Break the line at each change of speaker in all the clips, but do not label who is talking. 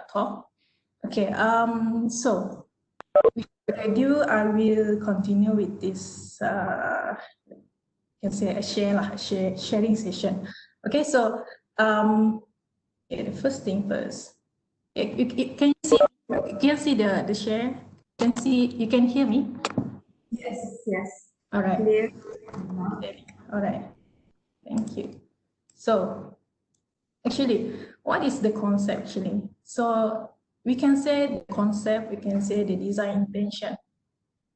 talk. Okay, so without ado, I will continue with this, you can say a sharing session. Okay, so okay, the first thing first. Can you see the share? You can hear me?
Yes, yes.
All right.
Clear.
All right. Thank you. So actually, what is the concept actually? So we can say the concept, we can say the design intention.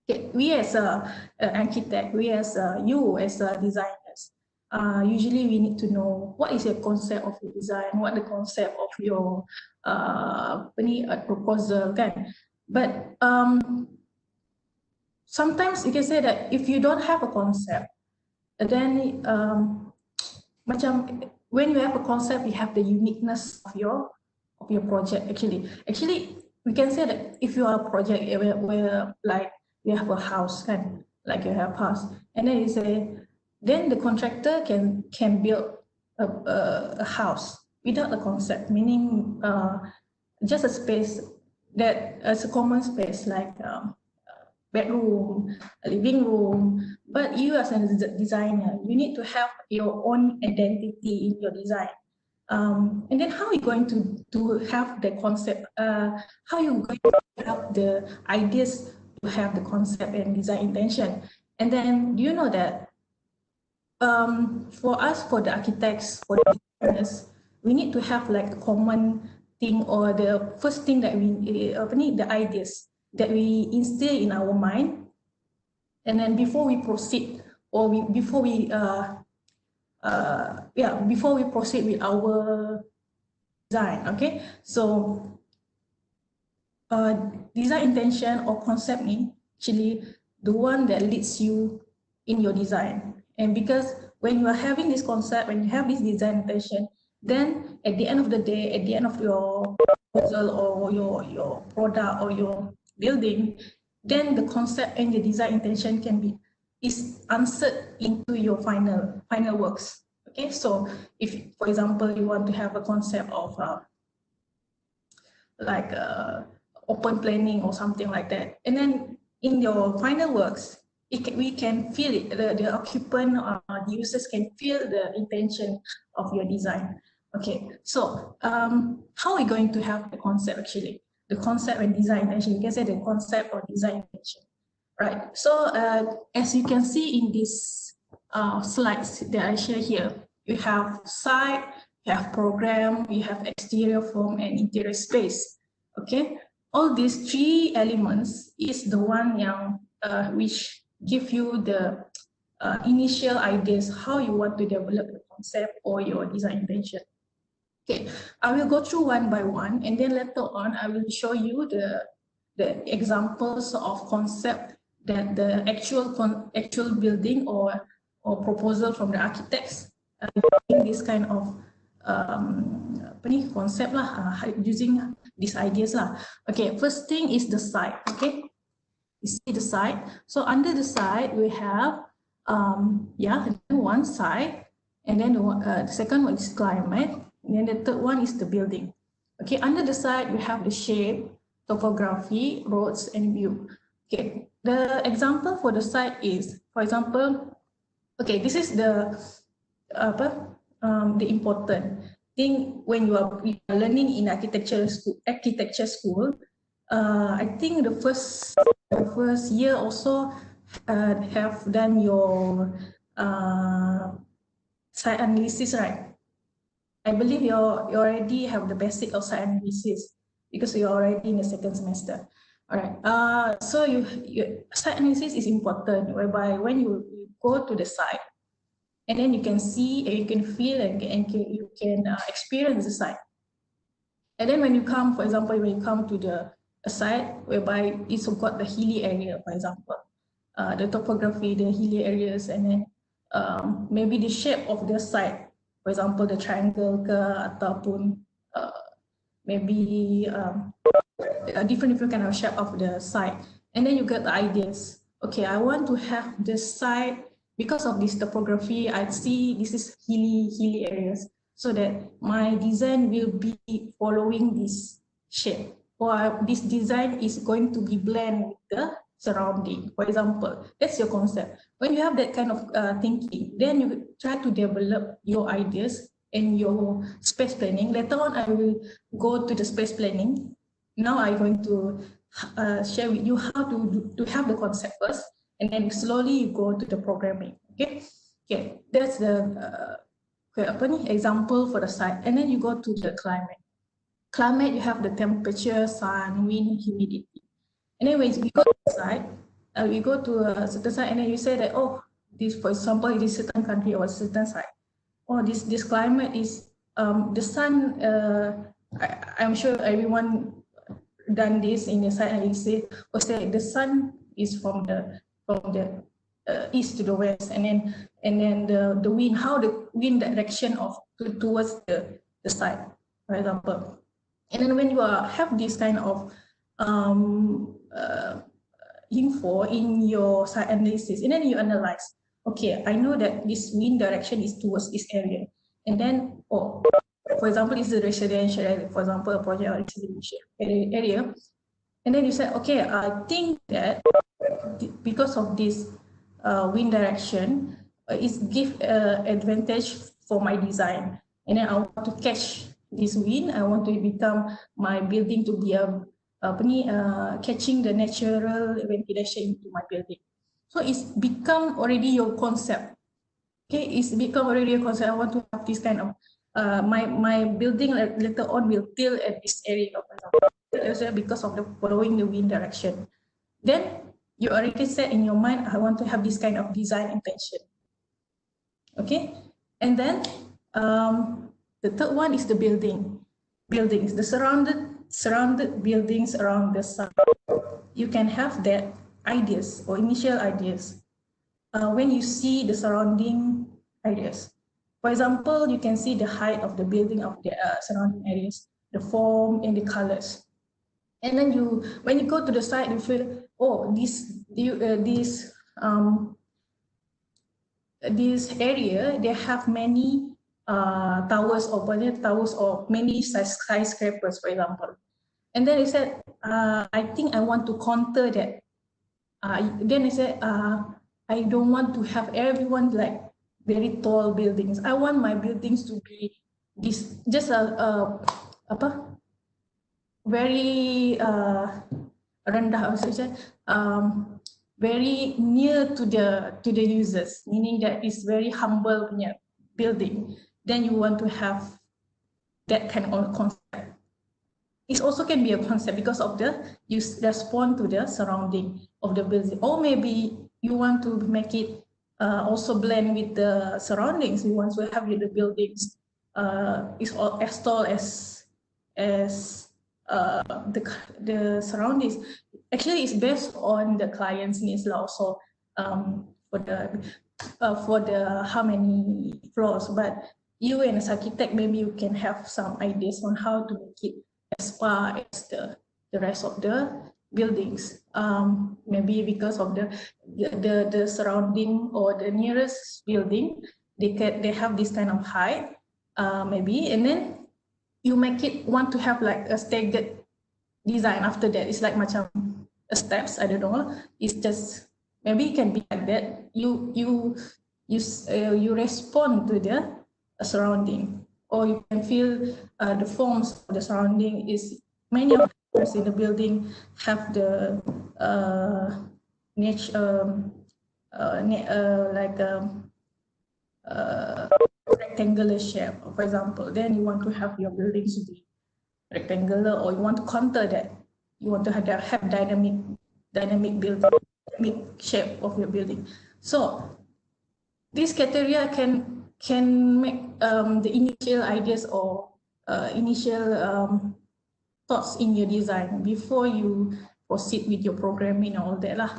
Okay, we as an architect, we as you as designers, usually we need to know what is your concept of your design, what the concept of your proposal, kan? But sometimes you can say that if you don't have a concept, then macam when you have a concept, you have the uniqueness of your project. Actually, we can say that if you are a project where like you have a house, kan, like you have a house, and then you say, then the contractor can build a house without a concept, meaning just a space that as a common space like bedroom, a living room. But you as a designer, you need to have your own identity in your design. And then how are you going to have the concept? How are you going to have the ideas to have the concept and design intention? And then do you know that for us, for the architects, for the designers, we need to have like a common thing, or the first thing that the ideas that we instill in our mind, and then before we proceed, or before we proceed with our design. Okay, so design intention or concept mean actually the one that leads you in your design. And because when you are having this concept, when you have this design intention, then at the end of the day, at the end of your proposal or your product or your building, then the concept and the design intention is answered into your final works. Okay, so if, for example, you want to have a concept of like open planning or something like that, and then in your final works, we can feel it. The occupant or the users can feel the intention of your design. Okay, so how are we going to have the concept actually? The concept and design intention. You can say the concept or design intention, right? So as you can see in these slides that I share here, you have site, you have program, you have exterior form and interior space. Okay, all these three elements is the one yang which give you the initial ideas how you want to develop the concept or your design intention. Okay, I will go through one by one, and then later on I will show you the examples of concept that the actual building or proposal from the architects using this kind of concept lah, using these ideas lah. Okay, first thing is the site. Okay, you see the site. So under the site we have one site, and then the second one is climate, and then the third one is the building. Okay, under the site we have the shape, topography, roads, and view. Okay, the example for the site is, for example, okay, this is the important thing when you are learning in architecture school. I think the first year also have done your site analysis, right? I believe you already have the basic of site analysis because you're already in the second semester. All right. So site analysis is important, whereby when you go to the site, and then you can see and you can feel and you can experience the site. And then when you come, for example, when you come to a site whereby it's got the hilly area, for example, the topography, the hilly areas, and then maybe the shape of the site, for example, the triangle ke, ataupun maybe a different kind of shape of the site. And then you get the ideas. Okay, I want to have this site because of this topography. I see this is hilly areas. so that my design will be following this shape, or this design is going to be blend with the surrounding. For example, that's your concept. When you have that kind of thinking, then you try to develop your ideas and your space planning. Later on, I will go to the space planning. Now I'm going to share with you how to have the concept first, and then slowly you go to the programming. Okay, that's the example for the site. And then you go to the climate. Climate, you have the temperature, sun, wind, humidity. And then when we go to the site, we go to a certain site, and then you say that, oh, this, for example, in this certain country or a certain site, oh, this climate is the sun. I'm sure everyone done this in the site, and you say, oh, say the sun is from the east to the west, and then the wind, how the wind direction of towards the site, for example. And then when you have this kind of info in your site analysis, and then you analyze, okay, I know that this wind direction is towards this area, and then, oh, for example, it's a residential area, for example, a project or residential area, and then you say, okay, I think that because of this wind direction, it gives advantage for my design, and then I want to catch this wind. I want to become my building to be catching the natural ventilation into my building. So it's become already your concept. Okay, it's become already a concept. I want to have this kind of my building later on will tilt at this area, for example, because of the following the wind direction. Then you already said in your mind, I want to have this kind of design intention. Okay, and then the third one is the buildings, the surrounded buildings around the site. You can have that ideas or initial ideas when you see the surrounding areas. For example, you can see the height of the building of the surrounding areas, the form and the colors. And then when you go to the site, you feel, oh, this area, they have many towers or many skyscrapers, for example. And then he said, I think I want to counter that. Then he said, I don't want to have everyone like very tall buildings. I want my buildings to be just very rendah, very near to the users, meaning that it's very humble building. Then you want to have that kind of concept. It also can be a concept because of you respond to the surrounding of the building, or maybe you want to make it also blend with the surroundings. You want to have the buildings is as tall as the surroundings. Actually, it's based on the client's needs also for the how many floors. But you as architect, maybe you can have some ideas on how to make it as far as the rest of the buildings. Maybe because of the surrounding or the nearest building, they have this kind of height, maybe, and then you make it want to have like a staggered design. After that, it's like macam steps. I don't know. It's just maybe it can be like that. You respond to the surrounding, or you can feel the forms of the surrounding. Is many of the in the building have the rectangular shape, for example. Then you want to have your buildings to be rectangular, or you want to counter that. You want to have dynamic building, dynamic shape of your building. So this criteria can make the initial ideas or initial thoughts in your design before you proceed with your programming and all that lah.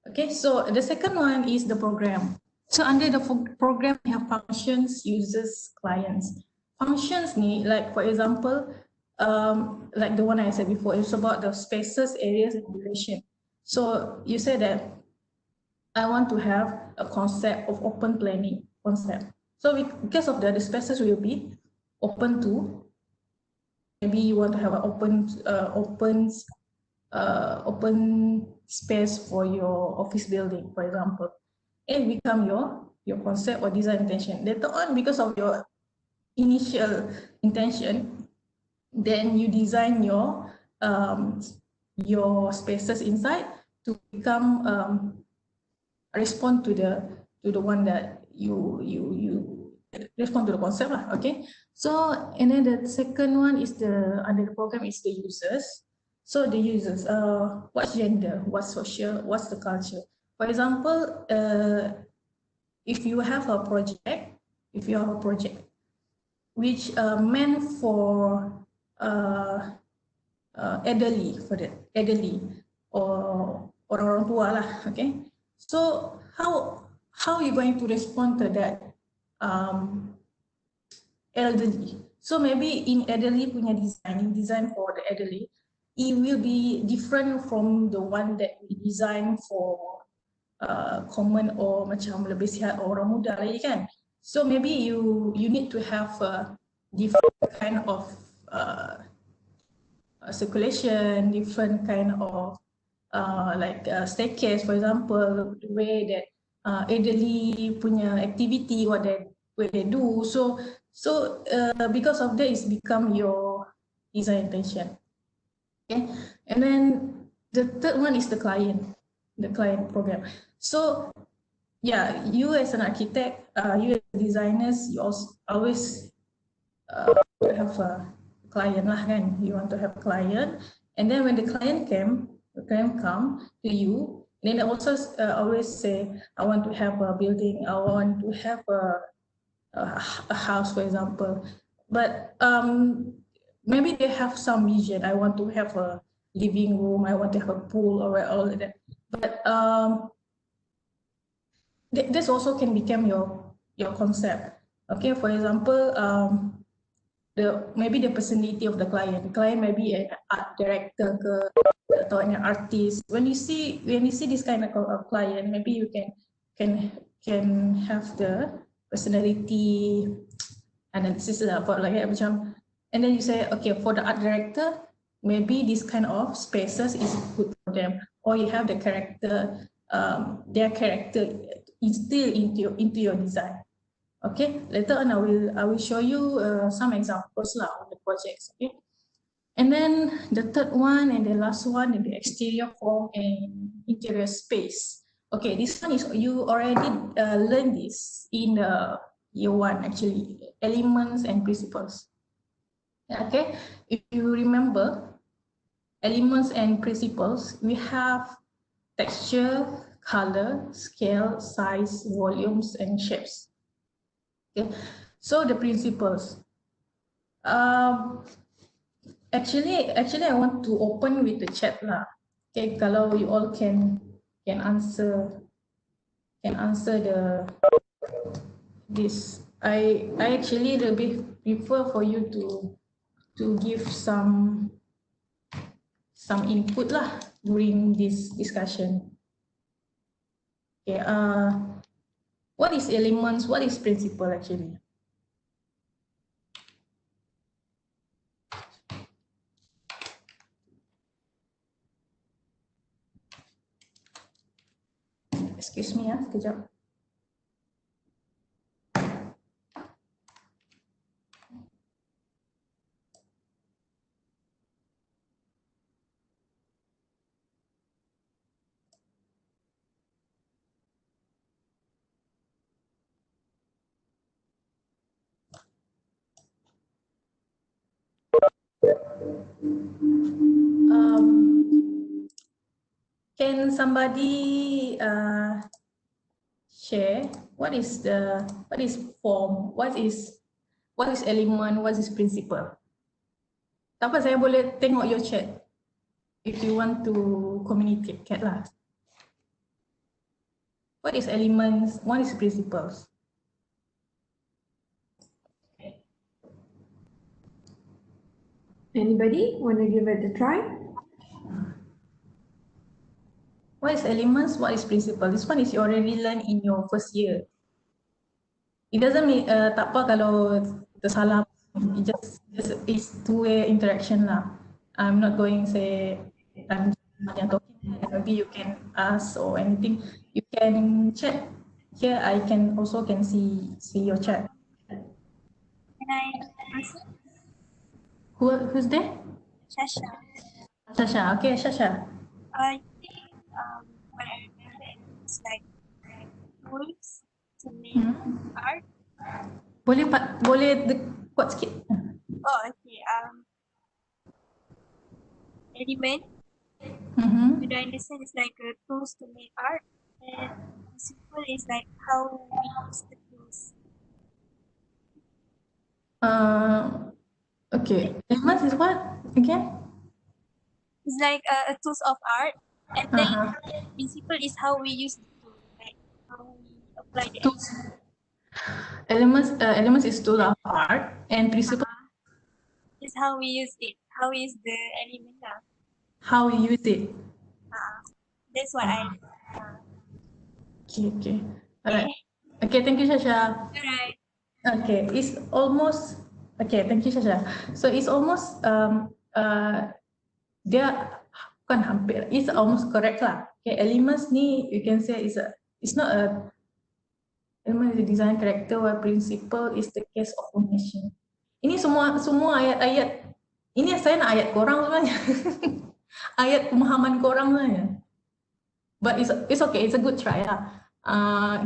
Okay, so the second one is the program. So under the program, we have functions, users, clients. Functions need, like for example, like the one I said before, it's about the spaces, areas, and duration. So you said that I want to have a concept of open planning concept. So because of that, the spaces will be open to. Maybe you want to have an open space for your office building, for example. It become your concept or design intention. Later on, because of your initial intention, then you design your spaces inside to become respond to the one that you respond to the concept lah. Okay, so and then the second one is under the program is the users. So the users, what's gender, what's social, what's the culture. For example, if you have a project, which meant for elderly, or orang tua lah, okay. So how are you going to respond to that elderly? So maybe in elderly punya design for the elderly, it will be different from the one that we design for common or macam lebih sihat orang muda lagi kan. So maybe you need to have a different kind of circulation, different kind of like staircase, for example, the way that elderly punya activity, what they do. So because of that, it's become your design intention. Okay, and then the third one is the client program. So yeah, you as an architect, you as designers, you also always have a client lah kan. You want to have a client, and then when the client come to you, then they also always say, I want to have a building, I want to have a house, for example. But maybe they have some vision. I want to have a living room, I want to have a pool, or all of that. But this also can become your concept. Okay, for example, maybe the personality of the client. The client may be an art director or an artist. When you see this kind of client, maybe you can have the personality analysis about like macam, and then you say, okay, for the art director, maybe this kind of spaces is good for them, or you have the character, their character instilled into your design. Okay, later on I will show you some examples lah of the projects. Okay, and then the third one and the last one is the exterior form and interior space. Okay, this one is you already learned this in year one actually, elements and principles. Okay, if you remember elements and principles, we have texture, color, scale, size, volumes, and shapes. Okay, so the principles. Actually, I want to open with the chat lah. Okay, kalau you all can answer this. I actually lebih prefer for you to give some input lah during this discussion. Okay, what is elements? What is principle actually? Excuse me ya, sekejap. Can somebody share what is form, what is element, what is principle? Tak apa, saya boleh tengok your chat if you want to communicate lah. What is elements, what is principles?
Anybody want to give it a try?
What is elements? What is principle? This one is you already learned in your first year. It doesn't mean tak apa kalau tersalah just it's two-way interaction lah. I'm not going say I'm yang talking. Maybe you can ask or anything. You can chat. Here I can also can see your chat.
Can I answer?
Who's there?
Shasha.
Shasha. Okay, Shasha.
I think what I remember is like tools to make art.
Boleh kuat sikit.
Oh, okay. Element. What I understand is like tools to make art, and principle is like how we use the tools.
Okay. Elements is what again?
It's like a tools of art, and then principle is how we use the tool, like how we apply the
Tools. Elements is tool of art, and principle
is how we use it. How is the element now?
how we use it.
That's what I.
Okay. Alright. Okay, thank you, Shasha.
Alright.
Okay, it's almost okay. Thank you, Shasha. So it's almost dia bukan hampir. It's almost correct lah. Okay, elements ni you can say it's not a element is a design character or principle is the case of formation. Ini semua ayat-ayat ini saya nak ayat korang sebenarnya. Ayat pemahaman korang sebenarnya. But it's okay. It's a good try lah.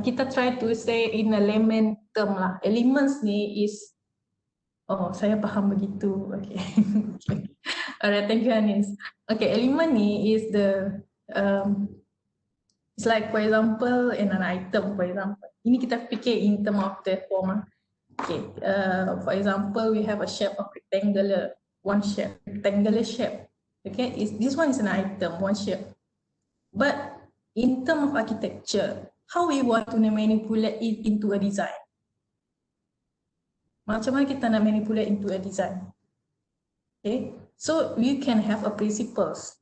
Kita try to say in a layman term lah. Elements ni is, saya faham begitu. Okay. Okay. Alright, thank you, Anis. Okay, element ni is it's like for example in an item, for example. Ini kita fikir in term of the form. Okay, for example, we have a shape of rectangular shape. Okay, this one is an item, one shape. But in terms of architecture, how we want to manipulate it into a design? Macam mana kita nak manipulate into a design? Okay, so you can have a principles.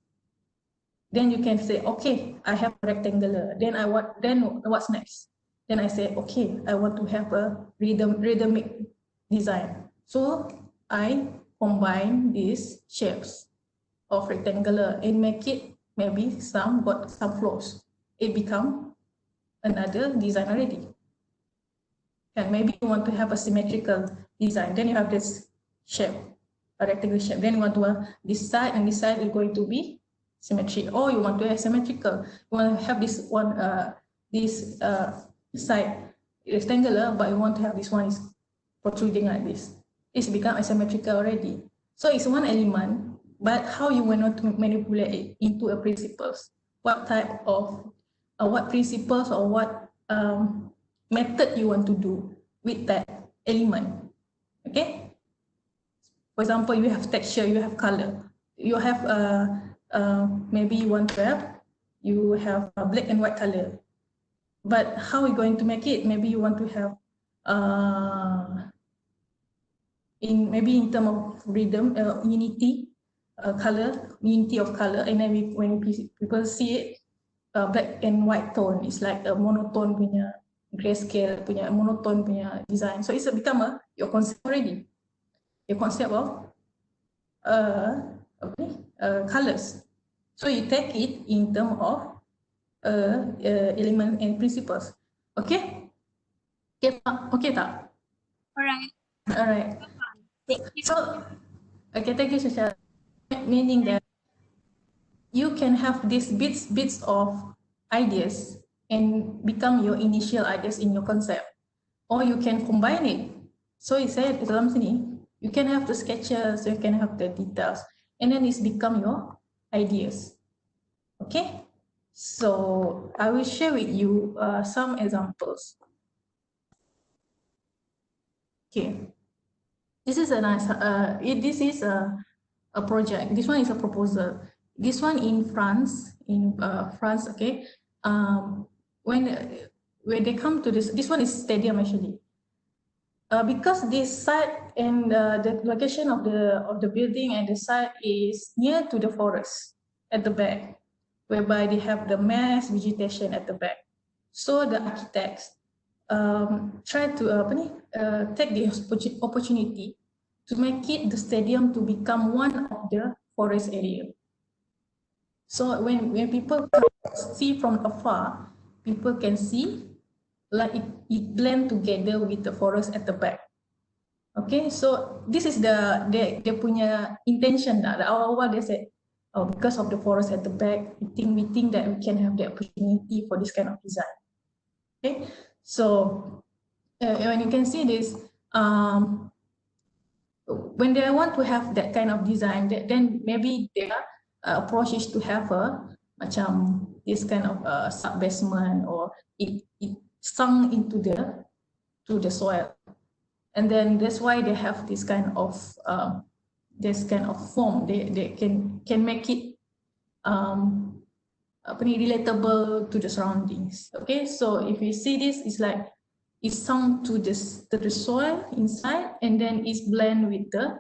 Then you can say, okay, I have a rectangular. Then what's next? Then I say, okay, I want to have a rhythmic design. So I combine these shapes of rectangular and make it maybe some flows. It become another design already. And maybe you want to have a symmetrical design. Then you have this shape, a rectangular shape. Then you want to this side and this side is going to be symmetry. Or you want to have symmetrical. You want to have this one, this side rectangular, but you want to have this one is protruding like this. It's become asymmetrical already. So it's one element, but how you want to manipulate it into a principles? What type of, what principles or what method you want to do with that element? Okay. For example, you have texture, you have color, you have maybe you want to have, you have a black and white color. But how are you going to make it? Maybe you want to have maybe in terms of rhythm, unity of color, and then when people see it, black and white tone, it's like a monotone punya grayscale punya monotone punya design. So it's become your concept already. Your concept of colors. So you take it in terms of element and principles. Okay? Okay tak? Alright. So, okay, thank you, Shasha. Meaning that you can have these bits of ideas and become your initial ideas in your concept, or you can combine it. So it said dalam sini, you can have the sketches, you can have the details, and then it's become your ideas. Okay, so I will share with you some examples. Okay, this is a nice. This is a project. This one is a proposal. This one in France. Okay. When they come to this one is stadium actually. Because this site and the location of the building and the site is near to the forest at the back, whereby they have the mass vegetation at the back. So the architects try to take the opportunity to make it the stadium to become one of the forest area. So when people see from afar, people can see like it blend together with the forest at the back. Okay, so this is the punya intention lah. Awal-awal they said, oh, because of the forest at the back, we think that we can have the opportunity for this kind of design. Okay, so when you can see this, when they want to have that kind of design, then maybe their approach is to have a macam this kind of sub basement, or it sunk into the soil. And then that's why they have this kind of form. They can make it relatable to the surroundings. Okay, so if you see this, it's like it's sunk to the soil inside, and then it's blend with the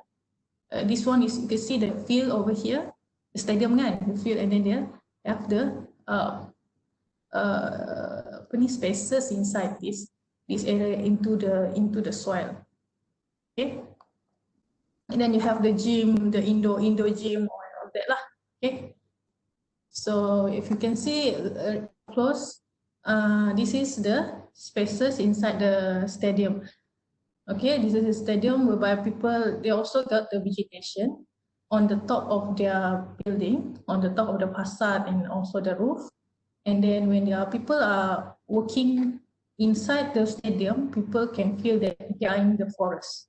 this one is, you can see the field over here, the stadium kan, the field, and then they have the spaces inside this area into the soil. Okay, and then you have the gym, the indoor gym, all that lah. Okay, so if you can see close, this is the spaces inside the stadium. Okay, this is a stadium whereby people, they also got the vegetation on the top of their building, on the top of the facade and also the roof. And then when people are walking inside the stadium, people can feel that they are in the forest.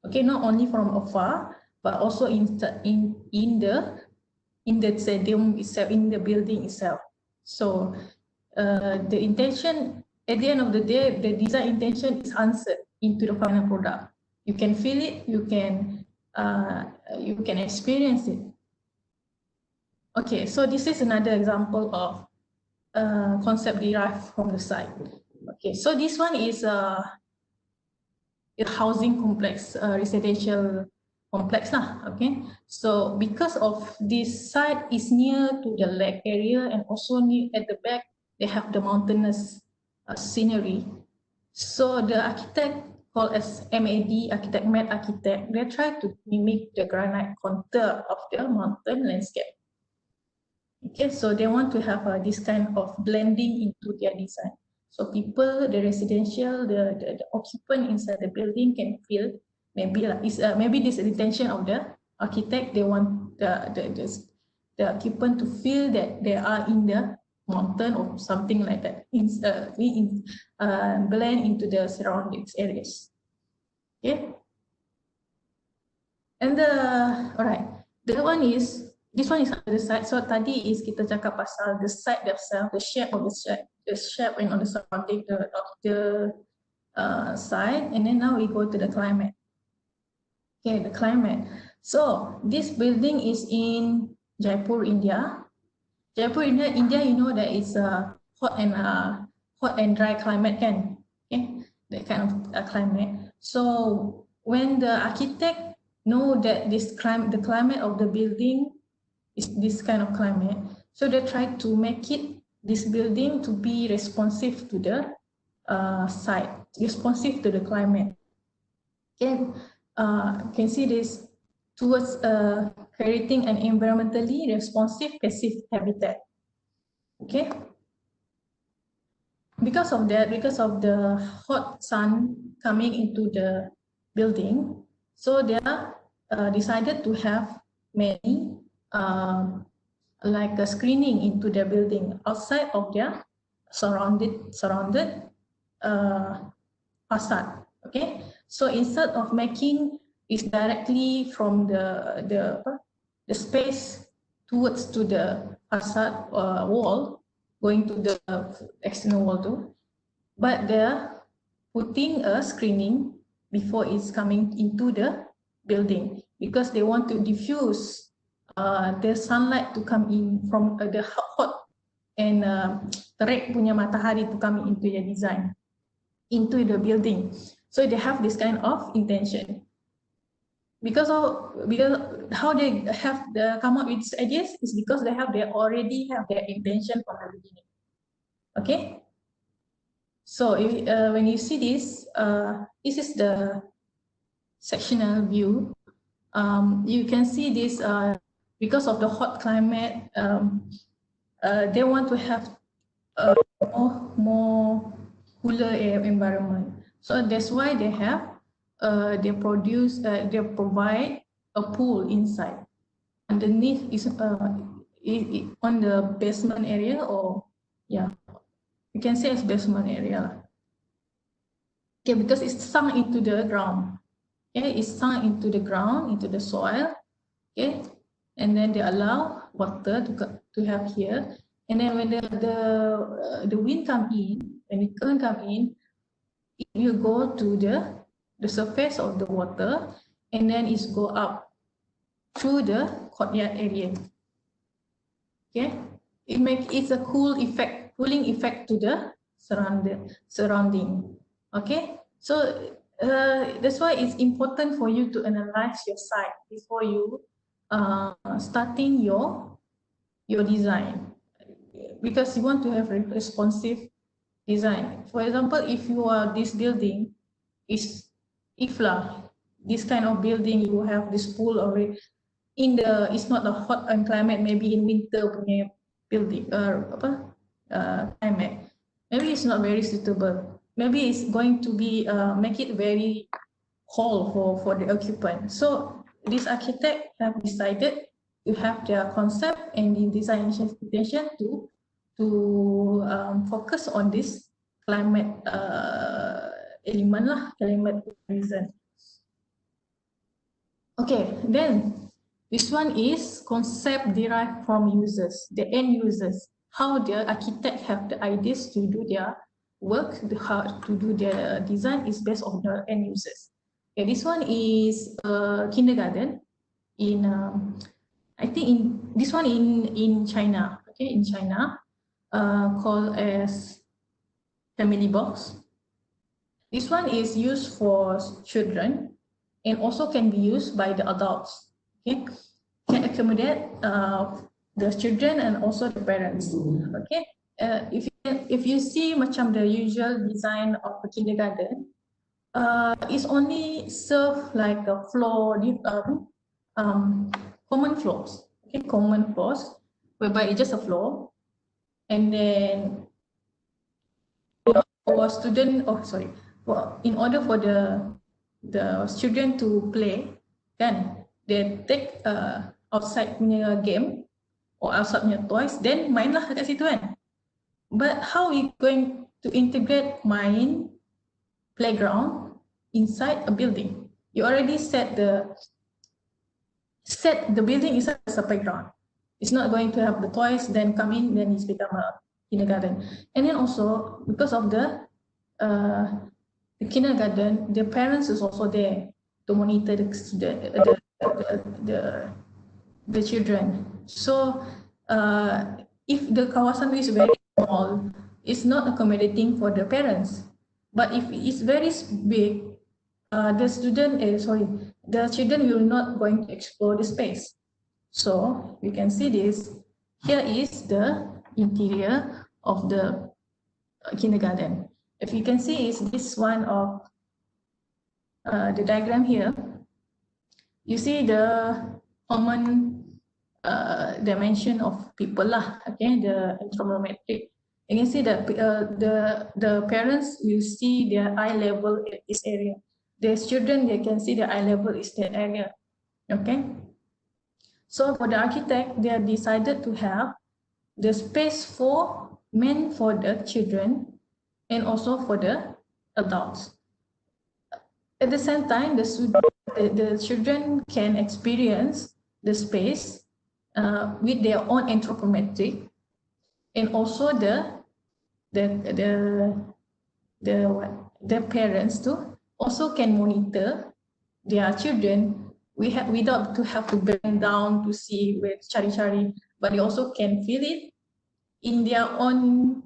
Okay, not only from afar, but also in the stadium itself, in the building itself. So the intention, at the end of the day, the design intention is answered into the final product. You can feel it, you can experience it. Okay, so this is another example of concept derived from the site. Okay, so this one is a housing complex, residential complex lah. Okay, so because of this site is near to the lake area, and also near at the back they have the mountainous scenery. So the architect called as MAD, architect Matt Architect, they try to mimic the granite contour of the mountain landscape. Okay, so they want to have this kind of blending into their design. So people, the residential, the occupant inside the building can feel, maybe this is the intention of the architect. They want the occupant to feel that they are in the mountain or something like that, blend into the surroundings areas. Okay, and all right, the one is, this one is on the side. So tadi is kita cakap pasal the site themselves, the shape of the shape and on the surrounding of the site, and then now we go to the climate. Okay, the climate. So this building is in Jaipur, India. Jaipur, India, you know that it's a hot and dry climate, kan? Okay, that kind of climate. So when the architect know that the climate of the building is this kind of climate, so they try to make this building to be responsive to the site, responsive to the climate. Okay, you can see this towards creating an environmentally responsive passive habitat. Okay, because of that, because of the hot sun coming into the building, so they decided to have many like a screening into their building outside of their surrounded facade. Okay, so instead of making it directly from the space towards to the facade wall, going to the external wall too, but they're putting a screening before it's coming into the building, because they want to diffuse the sunlight to come in from the hot and terik punya matahari to come into your design, into the building. So they have this kind of intention. Because how they have come up with these ideas is because they already have their intention from the beginning. Okay. So when you see this, this is the sectional view You can see this because of the hot climate, they want to have more cooler air environment. So that's why they have they provide a pool inside. Underneath is on the basement area, or yeah, you can say it's basement area. Okay, because it's sunk into the ground. Okay, it's sunk into the ground, into the soil. Okay, and then they allow water to have here. And then when the wind come in, when the current come in, it will go to the surface of the water, and then it's go up through the courtyard area. Okay, it's a cooling effect to the surrounding. Okay, so that's why it's important for you to analyze your site before you starting your design, because you want to have a responsive design. For example, if you are this building is IFLA, this kind of building, you have this pool already in the, it's not a hot climate, maybe in winter punya building climate, maybe it's not very suitable. Maybe it's going to be make it very cold for the occupant. So this architect have decided to have their concept and the design intention to focus on this climate element lah, climate reason. Okay, then this one is concept derived from users, the end users, how the architect have the ideas to do their work, how to do their design is based on the end users. Okay, this one is kindergarten in I think this one in China. Okay, in China, called as family box. This one is used for children and also can be used by the adults. Okay, can accommodate the children and also the parents. Okay, if you see macam the usual design of a kindergarten, it's only serve like a floor, common floors. Okay, common floors, whereby it's just a floor, and then for student, in order for the children to play, then they take outside punya game or outside punya toys, then main lah kat situ kan. But how we going to integrate main playground inside a building? You already set the building inside as a playground. It's not going to have the toys, then come in, then it's become a kindergarten. And then also because of the kindergarten, the parents is also there to monitor the children. So if the kawasan is very small, it's not accommodating for the parents. But if it's very big, the children will not going to explore the space. So you can see this. Here is the interior of the kindergarten. If you can see, is this one of the diagram here. You see the common dimension of people lah. Okay, the anthropometric. You can see that the parents will see their eye level at this area. The children, they can see the eye level is that area. Okay. So for the architect, they have decided to have the space meant for the children and also for the adults. At the same time, the children can experience the space with their own anthropometric, and also the parents too also can monitor their children without to have to bend down to see where cari-cari, but they also can feel it in their own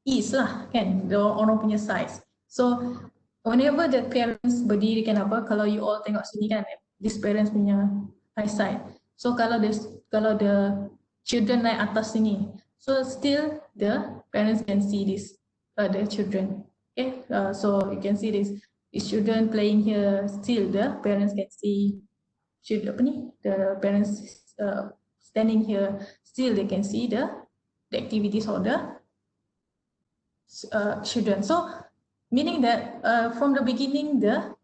ease lah, kan, the orang punya size. So whenever the parents berdiri kan apa, kalau you all tengok sini kan, this parents punya eyesight. So kalau the children naik atas sini, so still the parents can see this, the children. Okay, so you can see this children playing here, still the parents can see the parents standing here, still they can see the activities of the children. So meaning that from the beginning, the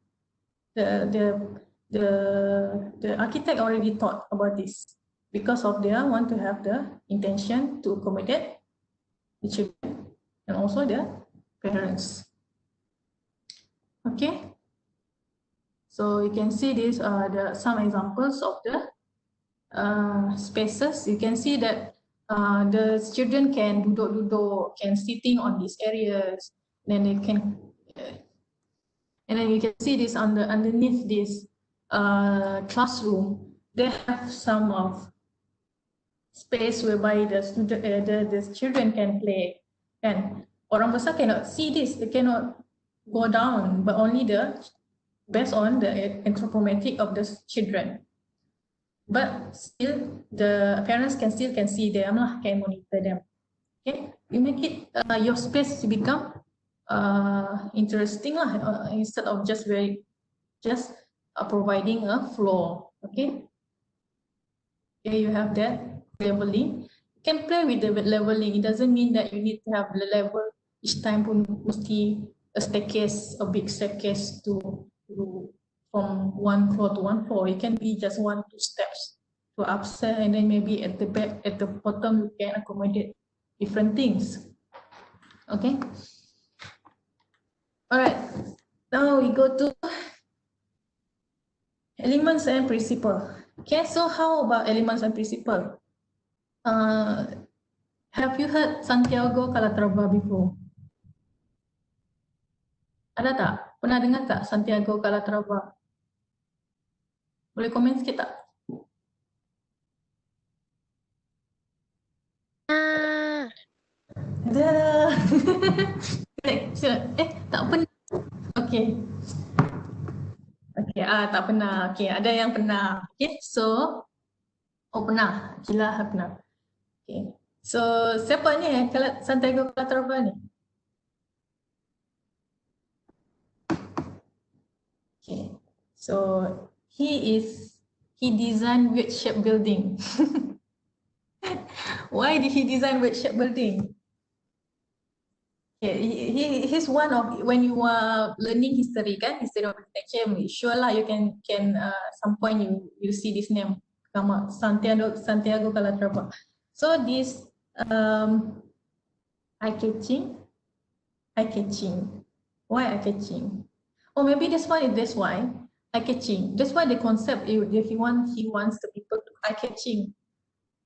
architect already thought about this because of they want to have the intention to accommodate the children and also the parents. Okay, so you can see these are some examples of the spaces. You can see that the children can duduk, can sitting on these areas, then they can, and then you can see this underneath this classroom. They have some of space whereby the children can play. And orang besar cannot see this, they cannot go down, but only based on the anthropometric of the children. But still, the parents can see them lah, can monitor them. Okay, you make it your space to become interesting lah, instead of just providing a floor. Okay. Okay, you have that leveling. You can play with the leveling. It doesn't mean that you need to have the level each time pun mesti a staircase, a big staircase to from one floor to one floor. It can be just 1-2 steps to upstairs, and then maybe at the back, at the bottom, you can accommodate different things. Okay. All right. Now we go to elements and principle. Okay. So how about elements and principle? Have you heard Santiago Calatrava before? Ada tak? Pernah dengar tak Santiago Calatrava? Boleh komen sikit tak? Ada. Tak pernah. Okay. Okay, tak pernah. Okay, ada yang pernah. Okay, so pernah. Gila pernah. Okay. So siapa ni Santiago Calatrava ni? Okay. So he designed wedge shape building. Why did he design wedge shape building? Okay, he's one of, when you are learning history kan, history of architecture, sure lah you can some point you see this name come up, Santiago Calatrava. So this eye-catching. Why eye-catching? Or maybe that's why eye-catching. That's why the concept, if he wants the people to eye-catching.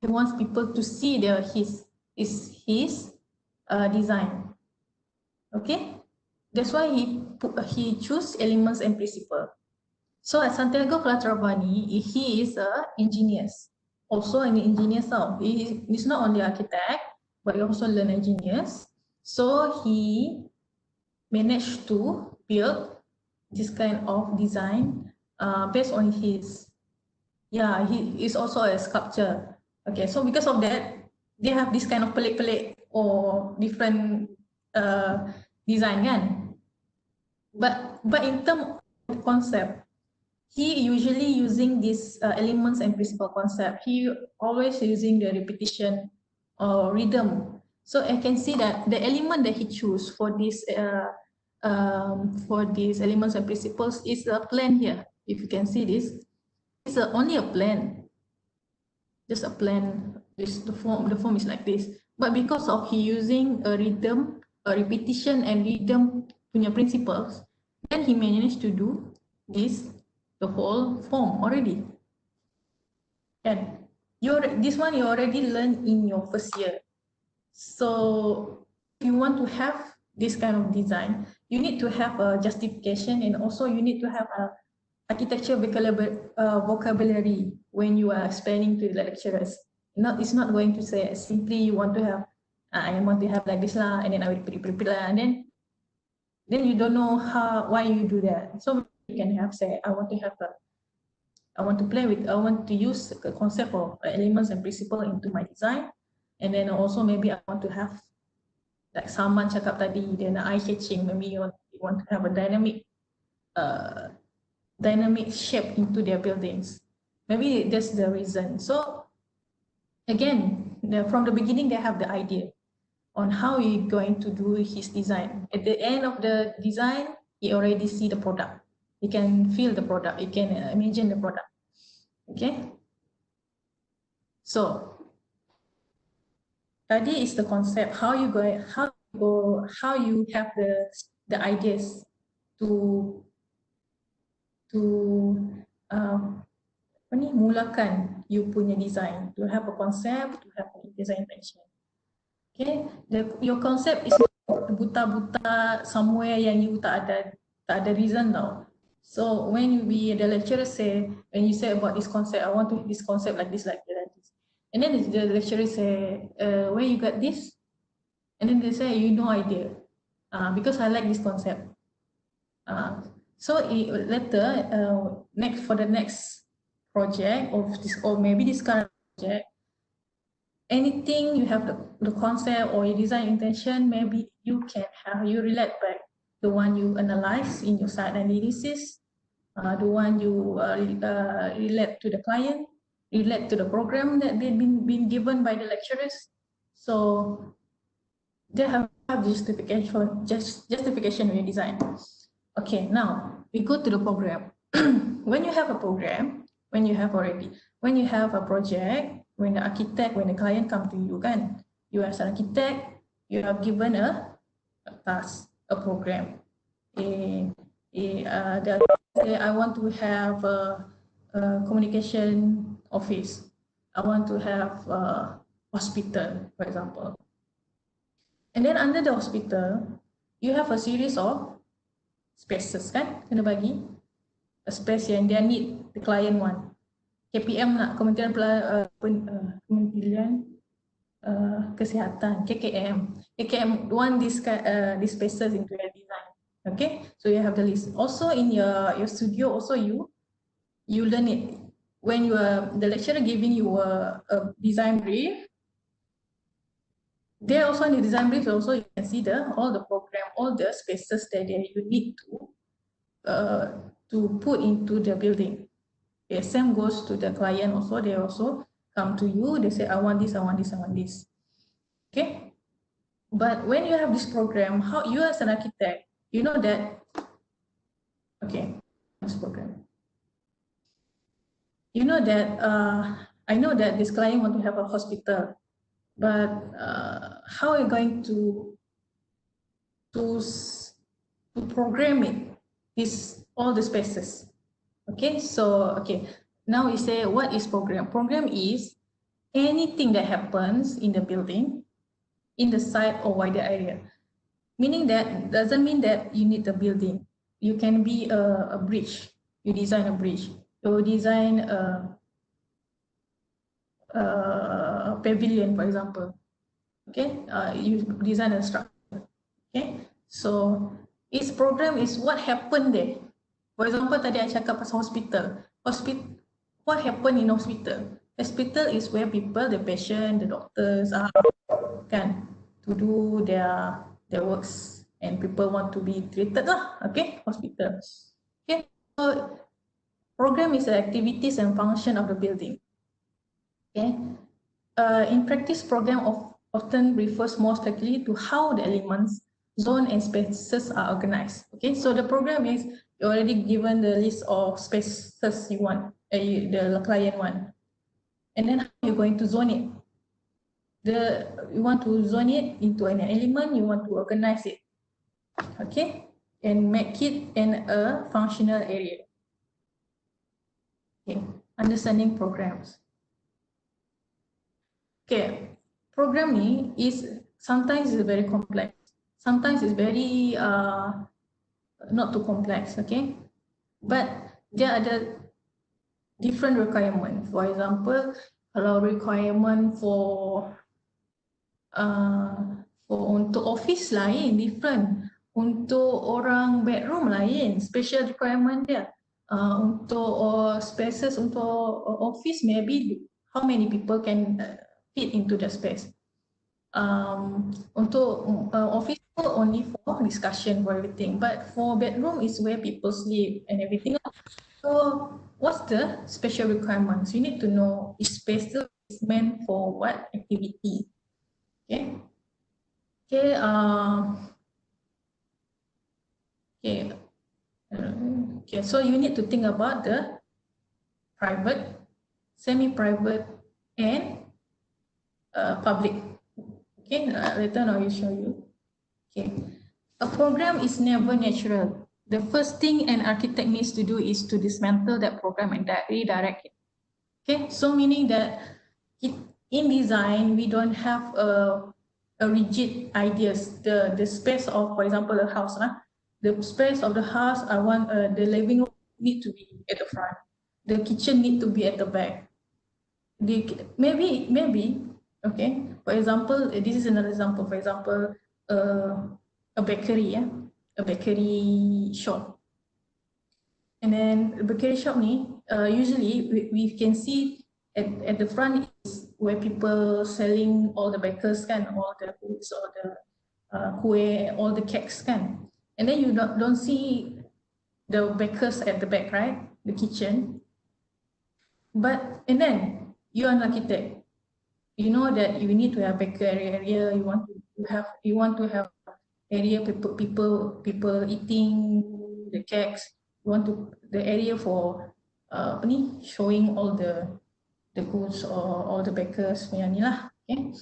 He wants people to see his design. Okay, that's why he choose elements and principle. So at Santiago Calatrava, he is an engineer, also an engineer. So he's not only architect, but he also learn engineers. So he managed to build this kind of design based on his. Yeah, he is also a sculptor. Okay, so because of that, they have this kind of pelik-pelik or different design kan. But in terms of concept, he usually using this elements and principle concept. He always using the repetition or rhythm. So I can see that the element that he choose for these elements and principles is a plan here. If you can see this, it's only a plan. Just a plan. The form is like this. But because of he using a rhythm, a repetition and rhythm punya principles, then he managed to do this, the whole form already. And this one you already learned in your first year. So if you want to have this kind of design, you need to have a justification, and also you need to have a architecture vocabulary when you are explaining to the lecturers. It's not going to say simply you want to have I want to have like this lah, and then I will repeat lah, and then you don't know why you do that. So you can have say I want to use the concept of elements and principle into my design, and then also maybe I want to have like Salman cakap tadi, then eye-catching. Maybe you want to have a dynamic shape into their buildings. Maybe that's the reason. So again, from the beginning, they have the idea on how he's going to do his design. At the end of the design, he already see the product. He can feel the product. He can imagine the product. Okay. So tadi is the concept. How you have the ideas to mulakan you punya design, to have a concept, to have a design intention. Okay, your concept is buta-buta somewhere yang you tak ada reason tau. So when the lecturer say, when you say about this concept, I want to this concept like this, and then the lecturer say, where you got this? And then they say, you no idea, because I like this concept. So later, for the next project of this, or maybe this current project, anything you have the concept or your design intention, maybe you relate back the one you analyze in your site analysis, the one you relate to the client, relate to the program that they've been given by the lecturers. So they have justification of your design. Okay, now we go to the program. When you have a program, when you have a project, when the client come to you, you as an architect, you have given a task, a program. I want to have a communication office. I want to have a hospital, for example. And then under the hospital, you have a series of spaces, kena bagi a space yang dia need, the client want. KPM nak, Kementerian Kesihatan, KKM want these spaces into your design. Okay, so you have the list. Also in your studio, also you learn it when the lecturer giving you a design brief. There also in the design brief, also you can see all the program, all the spaces that you need to put into the building. The same goes to the client also. They also come to you. They say, I want this, I want this, I want this. Okay. But when you have this program, how you as an architect, you know that, okay, this program. You know that, I know that this client want to have a hospital, but how are you going to program it, all the spaces? Okay, so, okay, now we say, what is program? Program is anything that happens in the building, in the site or wider area. Meaning that doesn't mean that you need the building. You can be a bridge. You design a bridge. You design a pavilion, for example. Okay, you design a structure. Okay, so its program is what happened there. For example, tadi I cakap pasal hospital. What happened in hospital? Hospital is where people, the patient, the doctors are to do their works, and people want to be treated lah. Okay, hospital. Okay, so program is the activities and function of the building. Okay, in practice, program often refers more strictly to how the elements, zone and spaces are organized. Okay, so the program is you already given the list of spaces you want, the client want, and then how you're going to zone it. You want to zone it into an element, you want to organize it, okay, and make it in a functional area. Okay, understanding programs. Okay, programming is sometimes very complex, sometimes it's very not too complex, okay, but there are the different requirements. For example, kalau requirement for untuk office lain, different. Untuk orang bedroom lain, special requirement dia. Untuk spaces untuk office, maybe how many people can fit into the space. Untuk office only for discussion for everything, but for bedroom is where people sleep and everything. So what's the special requirements? You need to know each space is meant for what activity. Okay. Okay. Okay. Okay. So you need to think about the private, semi-private, and public. Okay. Later on I will show you. Okay. A program is never natural. The first thing an architect needs to do is to dismantle that program and redirect it. Okay, so meaning that in design, we don't have a rigid ideas. The space of, for example, a house. The space of the house, I want the living room need to be at the front. The kitchen need to be at the back. Maybe, okay. For example, this is another example. For example, a bakery, a bakery shop. And then the bakery shop usually we can see at the front is where people selling all the bakers all the goods, all the kueh, all the cakes and then you don't see the bakers at the back, right? The kitchen. And then you're an architect. You know that you need to have bakery area. You want to have area people eating the cakes. You want the area for showing all the goods or all the bakers punya ni lah. Okay.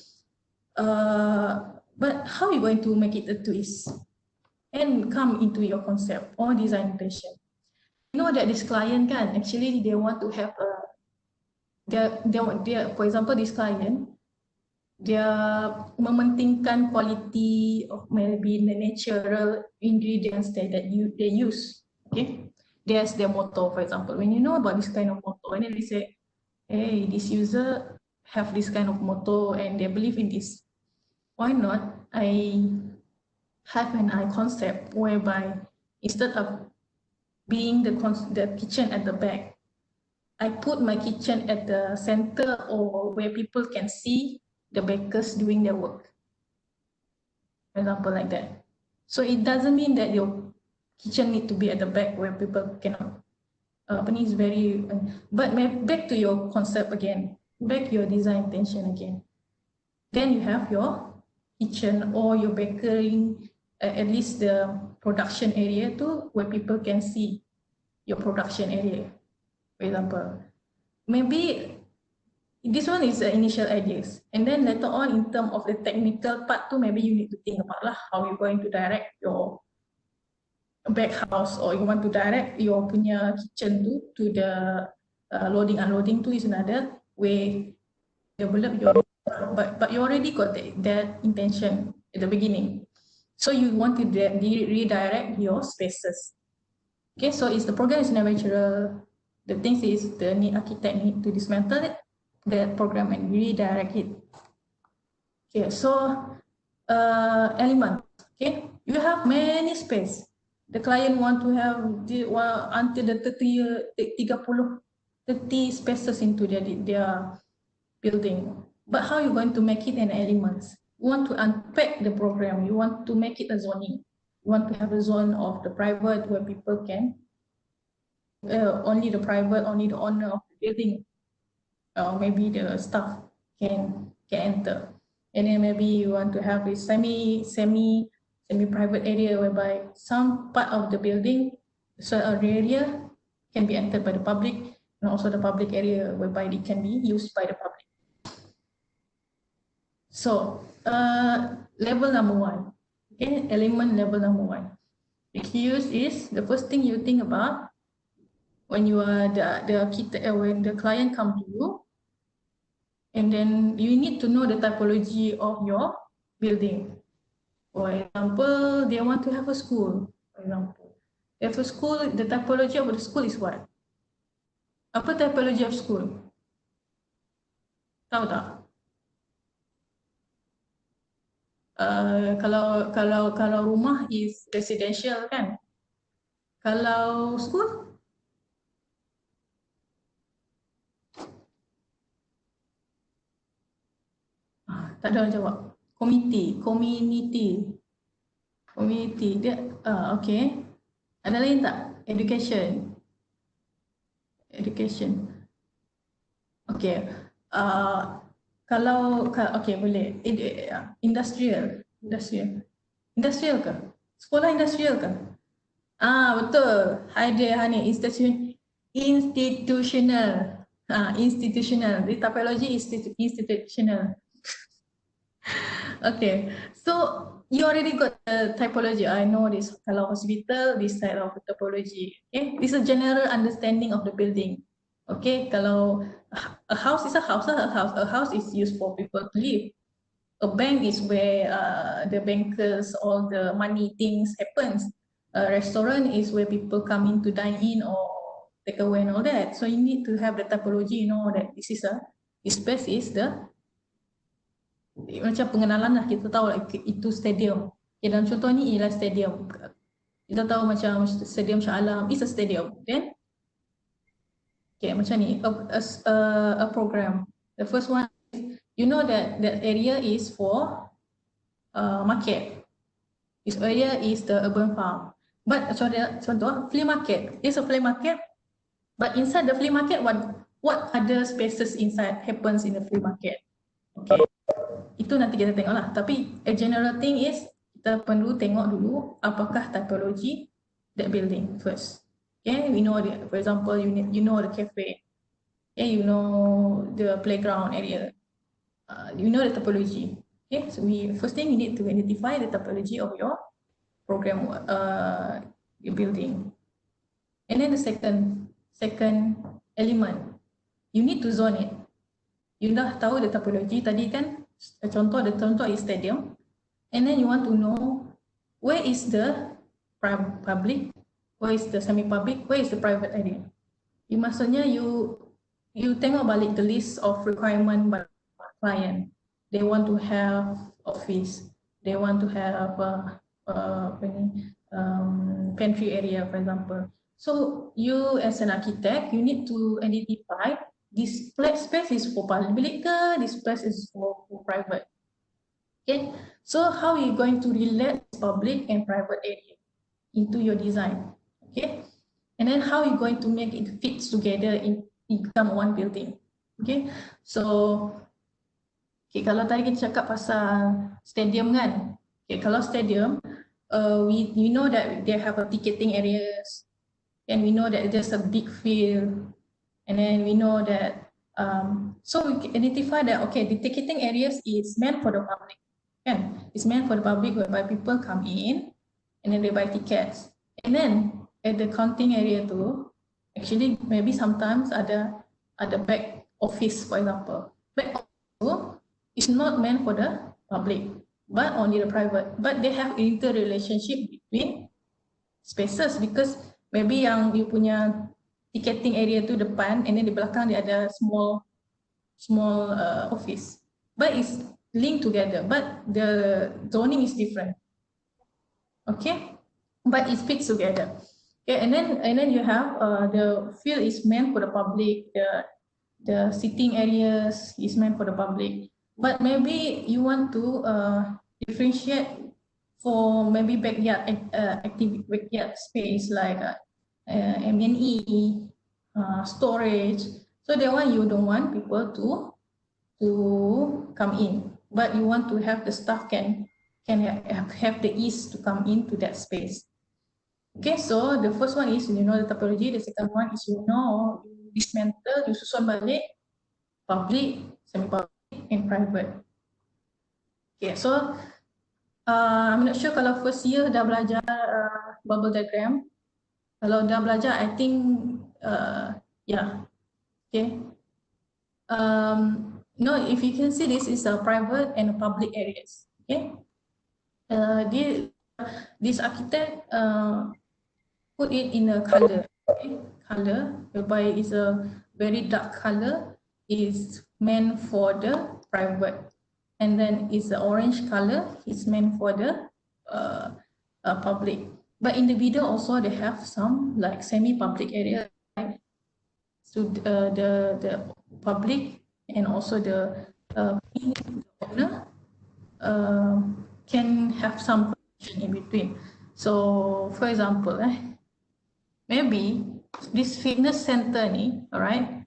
But how are you going to make it a twist and come into your concept or design intention? You know that this client actually they want to have for example, this client dia mementingkan quality of maybe the natural ingredients that they use. Okay, there's their motto. For example, when you know about this kind of motto, and then they say, "Hey, this user have this kind of motto and they believe in this. Why not I have an concept whereby instead of being the kitchen at the back, I put my kitchen at the center or where people can see the bakers doing their work." For example, like that. So it doesn't mean that your kitchen need to be at the back where people cannot. Is very. But back to your concept again. Back your design intention again. Then you have your kitchen or your bakery, at least the production area too, where people can see your production area. For example, maybe this one is the initial ideas, and then later on in terms of the technical part too, maybe you need to think about how you're going to direct your back house, or you want to direct your punya kitchen to the loading unloading too is another way develop your, but you already got that intention at the beginning, so you want to redirect your spaces. Okay, so the program is natural. The thing is the architect need to dismantle it, that program, and redirect it. Okay, so element. Okay, you have many space. The client want to have until the 30 spaces into their building. But how are you going to make it an element? You want to unpack the program. You want to make it a zoning. You want to have a zone of the private where people can only the private, only the owner of the building, or maybe the staff can enter. And then maybe you want to have a semi-private area whereby some part of the building, so area can be entered by the public, and also the public area whereby it can be used by the public. So level number 1, okay, element level number 1. The keys is the first thing you think about when you are the architect, when the client come to you, and then you need to know the typology of your building. For example, they want to have a school. For example, if a school, the typology of the school is what? Apa typology of school? Tahu tak? Kalau rumah is residential kan? Kalau school? Tak ada orang jawab. Community. Dia, okay. Ada lain tak? Education. education. Okay. Kalau okay boleh. Industrial ke? Sekolah industrial ke? Betul. Ada Hani, institutional. Institutional. The typology is institutional. Okay. So you already got the typology. I know this. Kalau hospital, this side of typology. Okay. This is a general understanding of the building. Okay. Kalau a house is a house. A house is used for people to live. A bank is where the bankers, all the money things happens. A restaurant is where people come in to dine in or take away and all that. So you need to have the typology, you know that this space is the macam pengenalan lah, kita tahu like, itu stadium. Okay, dalam contoh ni ialah stadium. Kita tahu macam stadium Shah Alam is a stadium. Then okay, macam ni a program. The first one, you know that area is for market. This area is the urban farm. But contoh flea market is a flea market. But inside the flea market, what other spaces inside happens in the flea market? Okay, itu nanti kita tengok lah. Tapi a general thing is kita perlu tengok dulu apakah typology that building first. Okay, we know for example you know the cafe. Okay, you know the playground area. You know the typology. Okay, so first thing we need to identify the typology of your program, your building. And then the second element, you need to zone it. You dah tahu the typology tadi kan, the contoh is stadium. And then you want to know where is the public, where is the semi-public, where is the private area. Maksudnya you tengok balik the list of requirement by client. They want to have office, they want to have pantry area, for example. So you as an architect, you need to identify this space is for public ke, this place is for private. Okay, so how are you going to relate public and private area into your design? Okay, and then how are you going to make it fits together in become one building? Okay, so okay, kalau tadi kita cakap pasal stadium kan, okay, kalau stadium, we know that they have a ticketing areas, and we know that there's a big field, and then we know that so we identify that okay, the ticketing areas is meant for the public, kan? It's meant for the public whereby people come in and then they buy tickets, and then at the counting area too, actually maybe sometimes ada back office, for example. Back office is not meant for the public, but only the private. But they have interrelationship between spaces because maybe yang you punya ticketing area tu depan, and then di belakang dia ada small office, but it's linked together, but the zoning is different. Okay, but it fits together. Okay, and then you have the field is meant for the public, the sitting areas is meant for the public, but maybe you want to differentiate for maybe backyard active backyard space like M&E, storage. So that one you don't want people to come in, but you want to have the staff can have the ease to come into that space. Okay, so the first one is you know the typology. The second one is you know you dismantle, you susun balik public, semi-public, and private. Okay, so I'm not sure kalau first year dah belajar bubble diagram. Kalau dah belajar, I think yeah. Okay. No, if you can see, this is a private and a public areas. Okay. This architect put it in a color. Okay? Color, whereby it's a very dark color, is meant for the private, and then it's the orange color, is meant for the public. But in the video also they have some like semi-public area, right? So the public and also the owner can have some connection in between. So for example, maybe this fitness center ni, alright,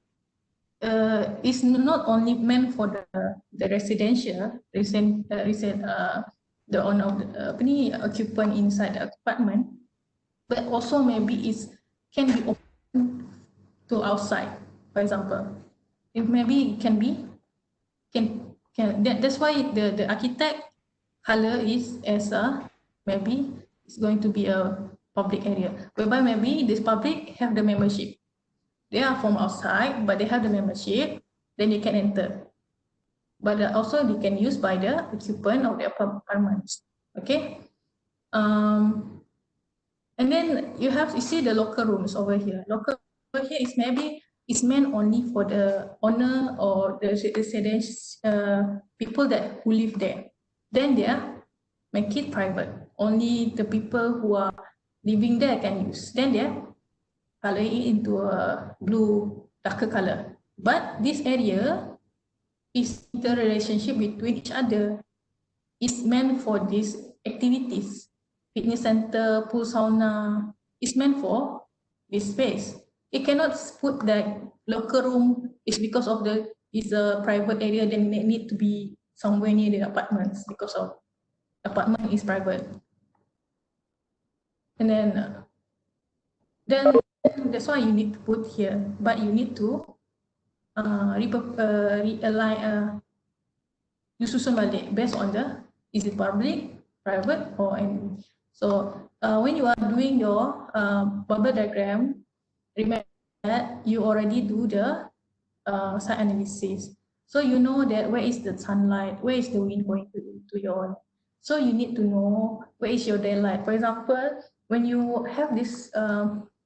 is not only meant for the residential, the owner of the occupant inside the apartment, but also maybe can be open to outside. For example, if maybe it can be that's why the architect color is as maybe it's going to be a public area, whereby maybe this public have the membership. They are from outside, but they have the membership, then they can enter. But also they can use by the occupant of the apartments. Okay. And then you see the locker rooms over here. Locker over here is maybe it's meant only for the owner or the residents, people who live there. Then they make it private. Only the people who are living there can use. Then they color it into a blue, darker color. But this area is the relationship between each other. It's meant for these activities. Fitness center, pool, sauna is meant for this space. It cannot put that locker room is because of it's a private area, then it need to be somewhere near the apartments because of apartment is private. And then that's why you need to put here, but you need to realign, you susun balik based on is it public, private, or any. So when you are doing your bubble diagram, remember that you already do the site analysis. So you know that where is the sunlight, where is the wind going to your. So you need to know where is your daylight. For example, when you have this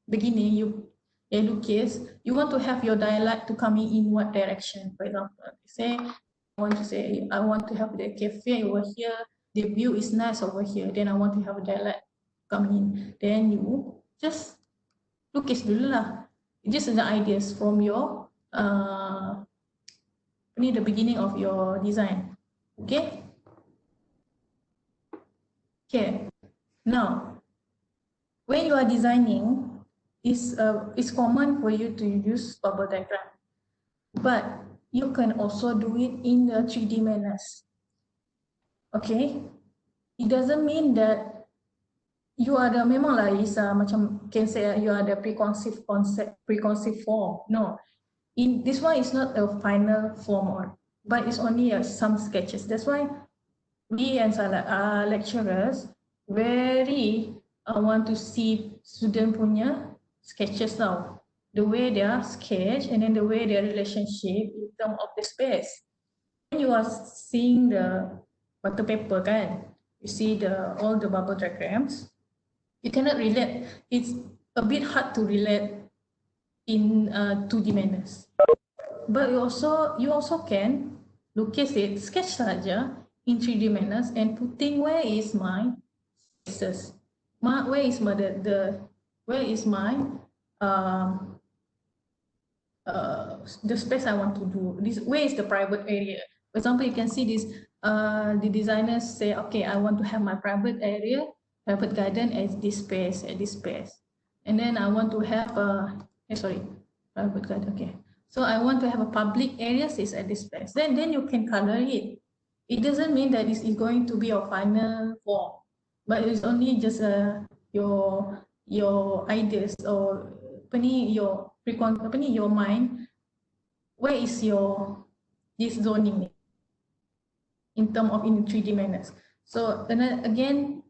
beginning, you educate, you want to have your daylight to coming in what direction. For example, I want to have the cafe over here, the view is nice over here, then I want to have a daylight come in. Then you just lukis dulu lah. Just the ideas from your the beginning of your design. Okay? Okay. Now, when you are designing, it's common for you to use bubble diagram, but you can also do it in the 3D manners. Okay? It doesn't mean that you are the memang lah is macam can say you are the preconceived form. No, this one is not a final form, but it's only some sketches. That's why we as lecturers very want to see student punya sketches now, the way they are sketched and then the way their relationship in terms of the space. When you are seeing the butter paper kan, you see all the bubble diagrams, you cannot relate. It's a bit hard to relate in 2D manners. But you also can look at it, sketch saja in 3D manners and putting where is my spaces, where is my the space I want to do. Where is the private area? For example, you can see this. The designers say, okay, I want to have my private area, private garden at this space, and then I want to have private garden. Okay, so I want to have a public areas is at this space. Then you can color it. It doesn't mean that this is going to be your final form, but it's only just your ideas or your mind. Where is this zoning in terms of in 3D manners? So then again,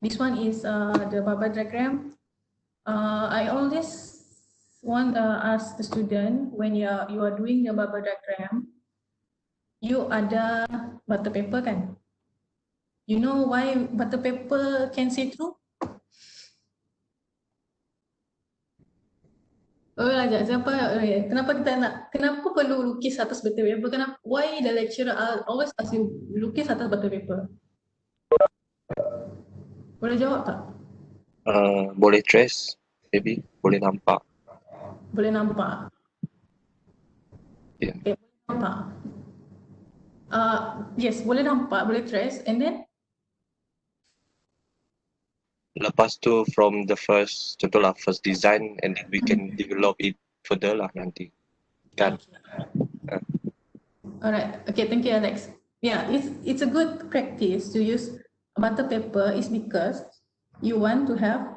this one is the bubble diagram. I always want ask the student, when you are doing the bubble diagram, you ada butter paper kan? You know why butter paper can see through? Kenapa perlu lukis atas butter paper? Why the lecturer always ask you lukis atas butter paper? Boleh jawab tak?
Boleh trace, maybe boleh nampak.
Boleh nampak.
Yeah.
Okay, boleh nampak. Yes, boleh nampak, boleh trace, and then
Lepas tu from the first, contohlah first design, and then we can develop it further lah nanti. Kan?
Okay. Alright. Okay. Thank you, Alex. Yeah, it's a good practice to use butter paper is because you want to have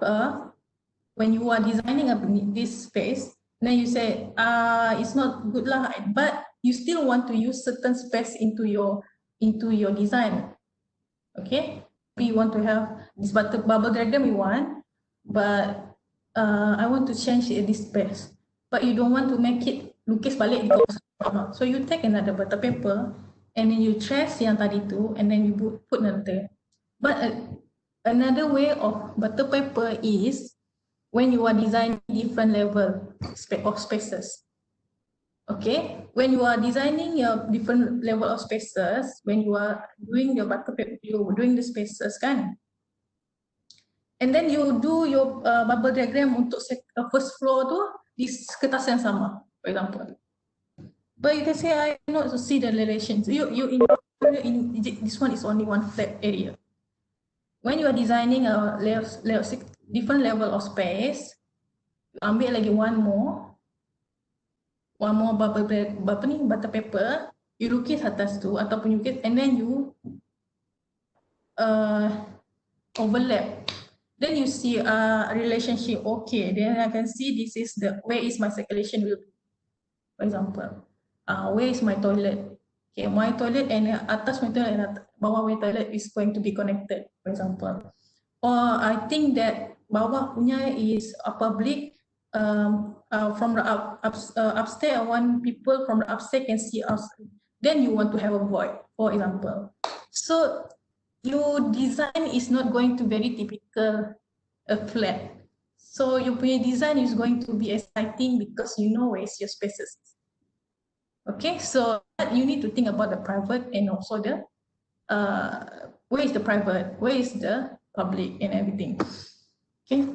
when you are designing this space, then you say it's not good lah, but you still want to use certain space into your design. Okay, you want to have this bubble diagram you want, but I want to change this space, but you don't want to make it lukis balik di bawah. So you take another butter paper and then you trace yang tadi tu and then you put another. But another way of butter paper is when you are designing different level of spaces. Okay, when you are designing your different level of spaces, when you are doing your butter paper, you doing the spaces kan, and then you do your bubble diagram untuk first floor tu di kertas yang sama, for example. But you can say I not to see the relations. In this one is only one flat area. When you are designing a different level of space, you ambil lagi one more butter paper, you lukis atas tu ataupun you lukis and then you overlap. Then you see a relationship. Okay, then I can see this is where is my circulation will be. For example, where is my toilet? Okay, my toilet and atas my toilet and bawah my toilet is going to be connected, for example. Or I think that bawah punya is a public from the upstairs. I want people from the upstairs can see us. Then you want to have a void, for example. So your design is not going to very typical flat. So your design is going to be exciting because you know where is your spaces. Okay, so you need to think about the private and also the where is the private, where is the public and everything. Okay,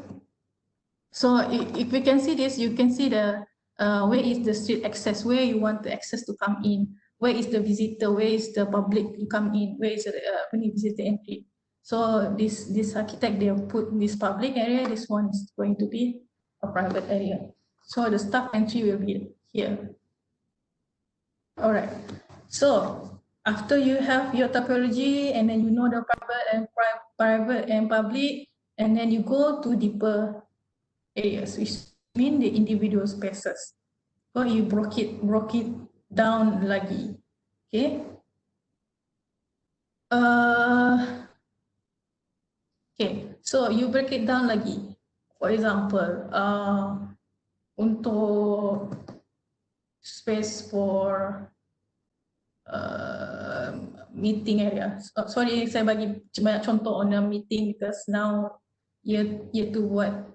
so if we can see this, you can see the where is the street access, where you want the access to come in, where is the visitor, where is the public to come in, where is the visitor entry. So this architect, they have put this public area, this one is going to be a private area. So the staff entry will be here. All right, so after you have your topology and then you know the private and public, and then you go to deeper areas, which mean the individual spaces. So you broke it down lagi. Okay. Okay, so you break it down lagi. For example, untuk space for meeting area. Sorry, saya bagi banyak contoh on a meeting because now year to buat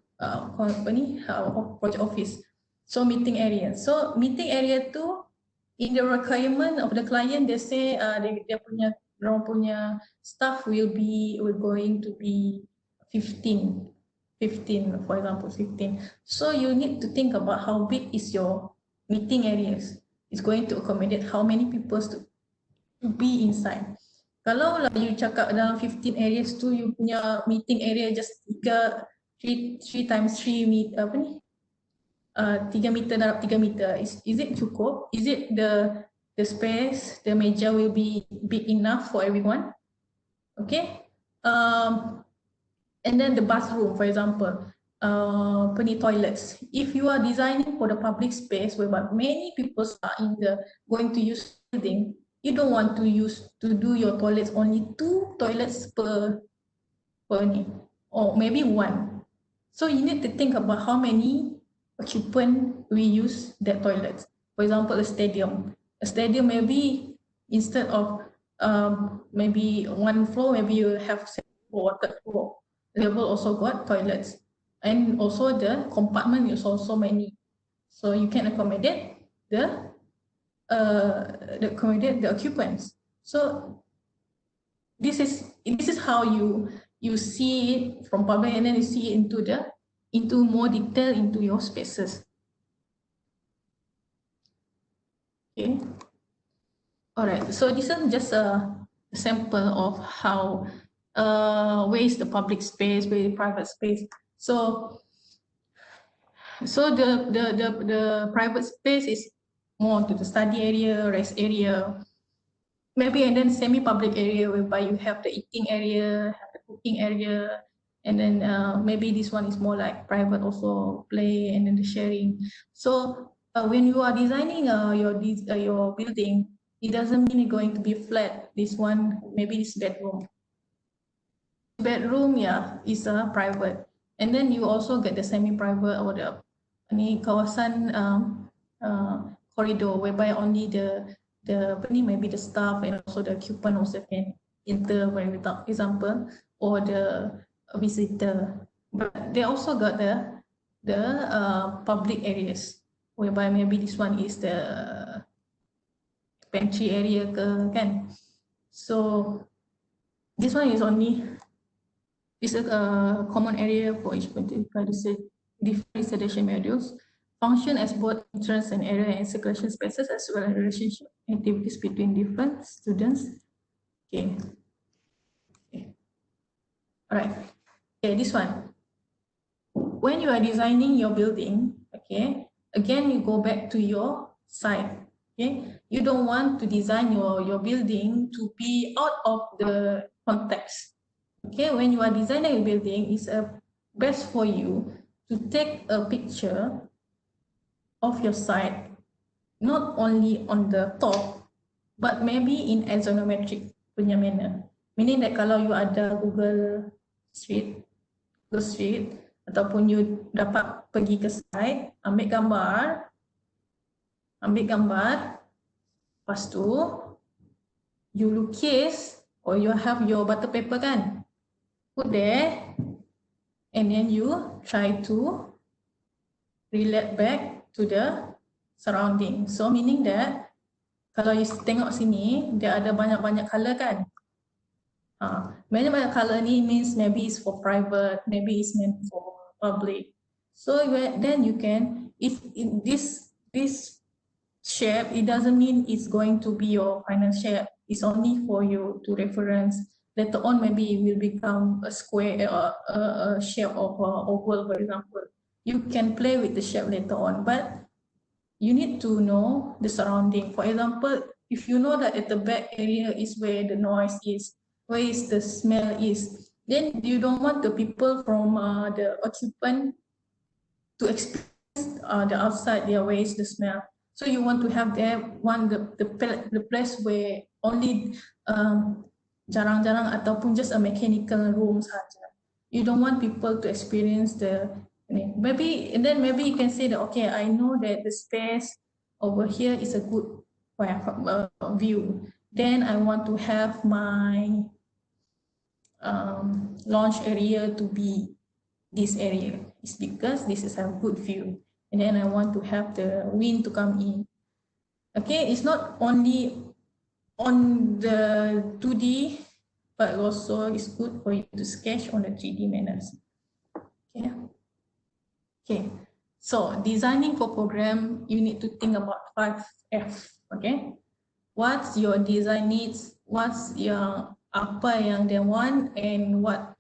project office. So meeting area. So meeting area tu in the requirement of the client, they say dia punya staff will going to be 15, for example, 15. So you need to think about how big is your meeting areas. It's going to accommodate how many people to be inside. Kalau lah you cakap dalam 15 areas tu, you punya meeting area just 3 times 3 meter, 3 meter darab 3 meter. Is it cukup? Is it the space, the meja will be big enough for everyone? Okay. And then the bathroom, for example. Toilets. If you are designing for the public space where many people are going to use building, you don't want to do your toilets only 2 toilets per or maybe 1. So you need to think about how many occupant we use that toilets. For example, a stadium. A stadium maybe instead of maybe 1 floor, maybe you have 3rd floor level also got toilets. And also the compartment is also many, so you can accommodate the occupants. So this is how you see it from public, and then you see it into more detail into your spaces. Okay. All right. So this is just a sample of how where is the public space, where is the private space. So the private space is more to the study area, rest area, maybe, and then semi-public area whereby you have the eating area, have the cooking area, and then maybe this one is more like private also, play, and then the sharing. So when you are designing your building, it doesn't mean it's going to be flat. This one, maybe this bedroom. Bedroom, yeah, is a private. And then you also get the semi-private or the kawasan corridor whereby only the maybe the staff and also the occupant also can enter, for example, or the visitor. But they also got the public areas whereby maybe this one is the pantry area kan. So this one is only a common area for each different installation modules. Function as both entrance and area and circulation spaces, as well as relationship activities between different students. Okay. All right. Okay, this one. When you are designing your building, okay, again, you go back to your site. Okay, you don't want to design your building to be out of the context. Okay, when you are designing a building, it's best for you to take a picture of your site, not only on the top, but maybe in axonometric punya manner. Meaning that kalau you ada Google Street, ataupun you dapat pergi ke site, ambil gambar, lepas tu you lukis, or you have your butter paper kan, put there, and then you try to relate back to the surrounding. So meaning that kalau you tengok sini, dia ada banyak-banyak color kan. Banyak-banyak color ni means maybe it's for private, maybe it's meant for public. So then you can, if in this shape, it doesn't mean it's going to be your final shape. It's only for you to reference. Later on, maybe it will become a square or a shape of oval, for example. You can play with the shape later on, but you need to know the surrounding. For example, if you know that at the back area is where the noise is, where is the smell is, then you don't want the people from the occupant to experience the outside there, where is the smell. So you want to have there the place where only jarang-jarang ataupun just a mechanical room saja. You don't want people to experience the maybe, and then maybe you can say that, okay, I know that the space over here is a good view. Then I want to have my launch area to be this area. It's because this is a good view. And then I want to have the wind to come in. Okay, it's not only on the 2D, but also it's good for you to sketch on the 3D manners. Okay. Okay, so designing for program, you need to think about 5F. Okay, what's your design needs? What's your apa yang they want, and what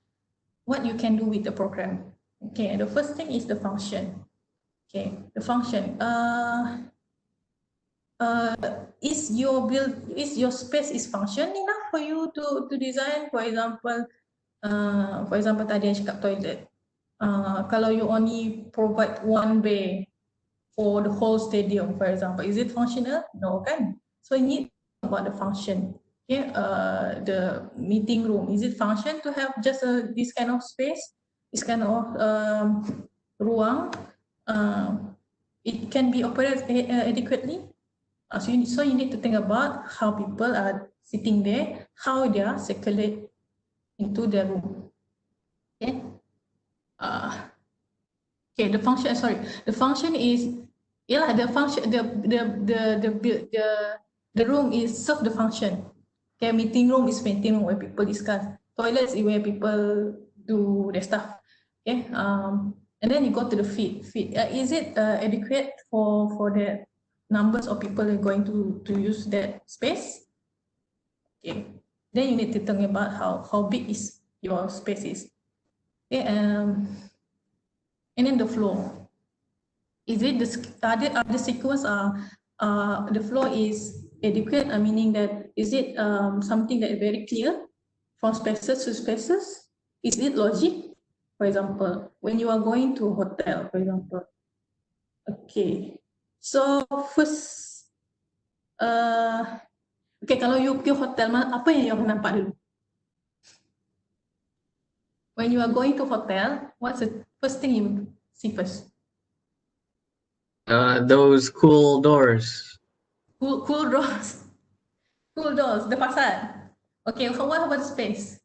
you can do with the program. Okay, the first thing is the function. Okay, the function. Is your space is function enough for you to design? For example, tadi yang cakap toilet. Kalau you only provide one bay for the whole stadium, for example, is it functional? No, kan? So you need to think about the function. Okay, the meeting room, is it function to have just this kind of space, this kind of ruang? It can be operated adequately. So you need to think about how people are sitting there, how they are circulate into the room. Okay. Okay, the function. Sorry, the function is, yeah, the function. The room is serve the function. Okay, meeting room is meeting room where people discuss. Toilets is where people do their stuff. Okay, and then you go to the feed. Is it adequate for the numbers of people who are going to use that space? Okay, then you need to think about how big is your space is. Okay, and then the floor. Is it the sequence the floor is adequate? Meaning that is it something that is very clear from spaces to spaces? Is it logic? For example, when you are going to a hotel, for example. Okay, so first, okay, kalau you pergi hotel, apa yang you nampak dulu? When you are going to hotel, what's the first thing you see first?
Those cool doors.
Cool doors. Cool doors, the facade. Okay, so what about the space?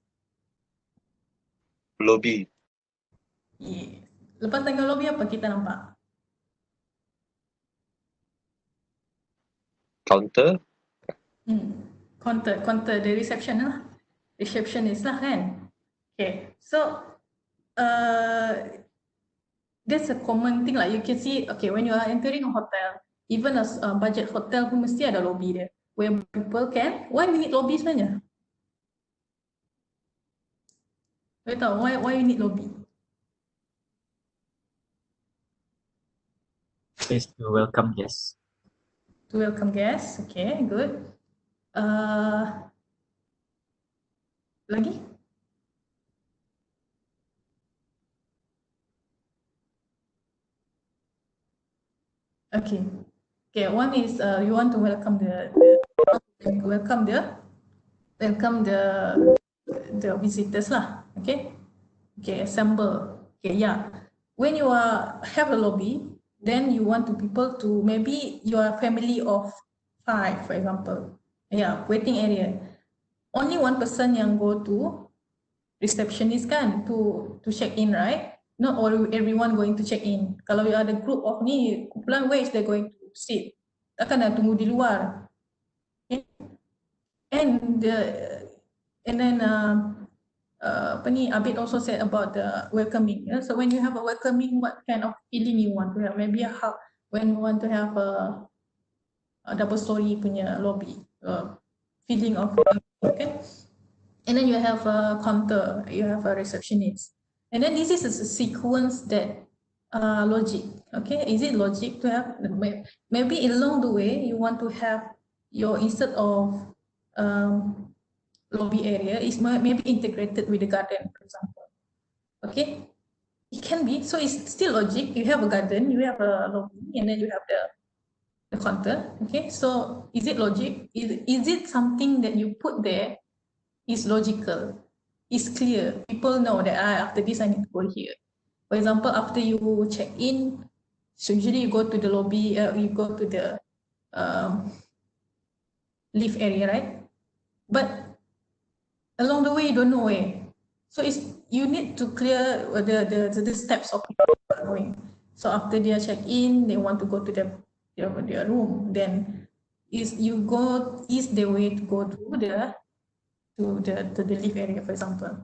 Lobby.
Yes. Lepas tengok lobby apa kita nampak?
Counter.
Counter, the reception lah. Receptionist lah kan? Okay, so that's a common thing lah. You can see, okay, when you are entering a hotel, even a budget hotel pun mesti ada lobby dia. Where people can, why we need lobby sebenarnya? You tahu, why you need lobby?
Space to welcome guests.
To welcome guests, okay, good. Lagi? Okay. Okay, one is you want to welcome the visitors lah. Okay. Okay, assemble. Okay, yeah. When you have a lobby, then you want people to, maybe you are a family of 5, for example. Yeah, waiting area. Only one person yang go to receptionist kan to check in, right? Not all everyone going to check in. Kalau you ada group of ni, kumpulan, where is they going to sit? Takkan nak tunggu di luar. Okay. And then Abid also said about the welcoming. Yeah? So when you have a welcoming, what kind of feeling you want to have? Maybe when you want to have a double story punya lobby, feeling of, okay. And then you have a counter, you have a receptionist. And then this is a sequence that logic, okay? Is it logic to have, maybe along the way, you want to have your, instead of lobby area, is maybe integrated with the garden, for example. Okay? It can be, so it's still logic. You have a garden, you have a lobby, and then you have the counter, okay? So is it logic? Is it something that you put there is logical, is clear? People know that after this I need to go here. For example, after you check in, so usually you go to the lobby, you go to the lift area, right? But along the way you don't know where. So you need to clear the steps of people going. So after they check in, they want to go to their room, then is the way to go to the lift area, for example.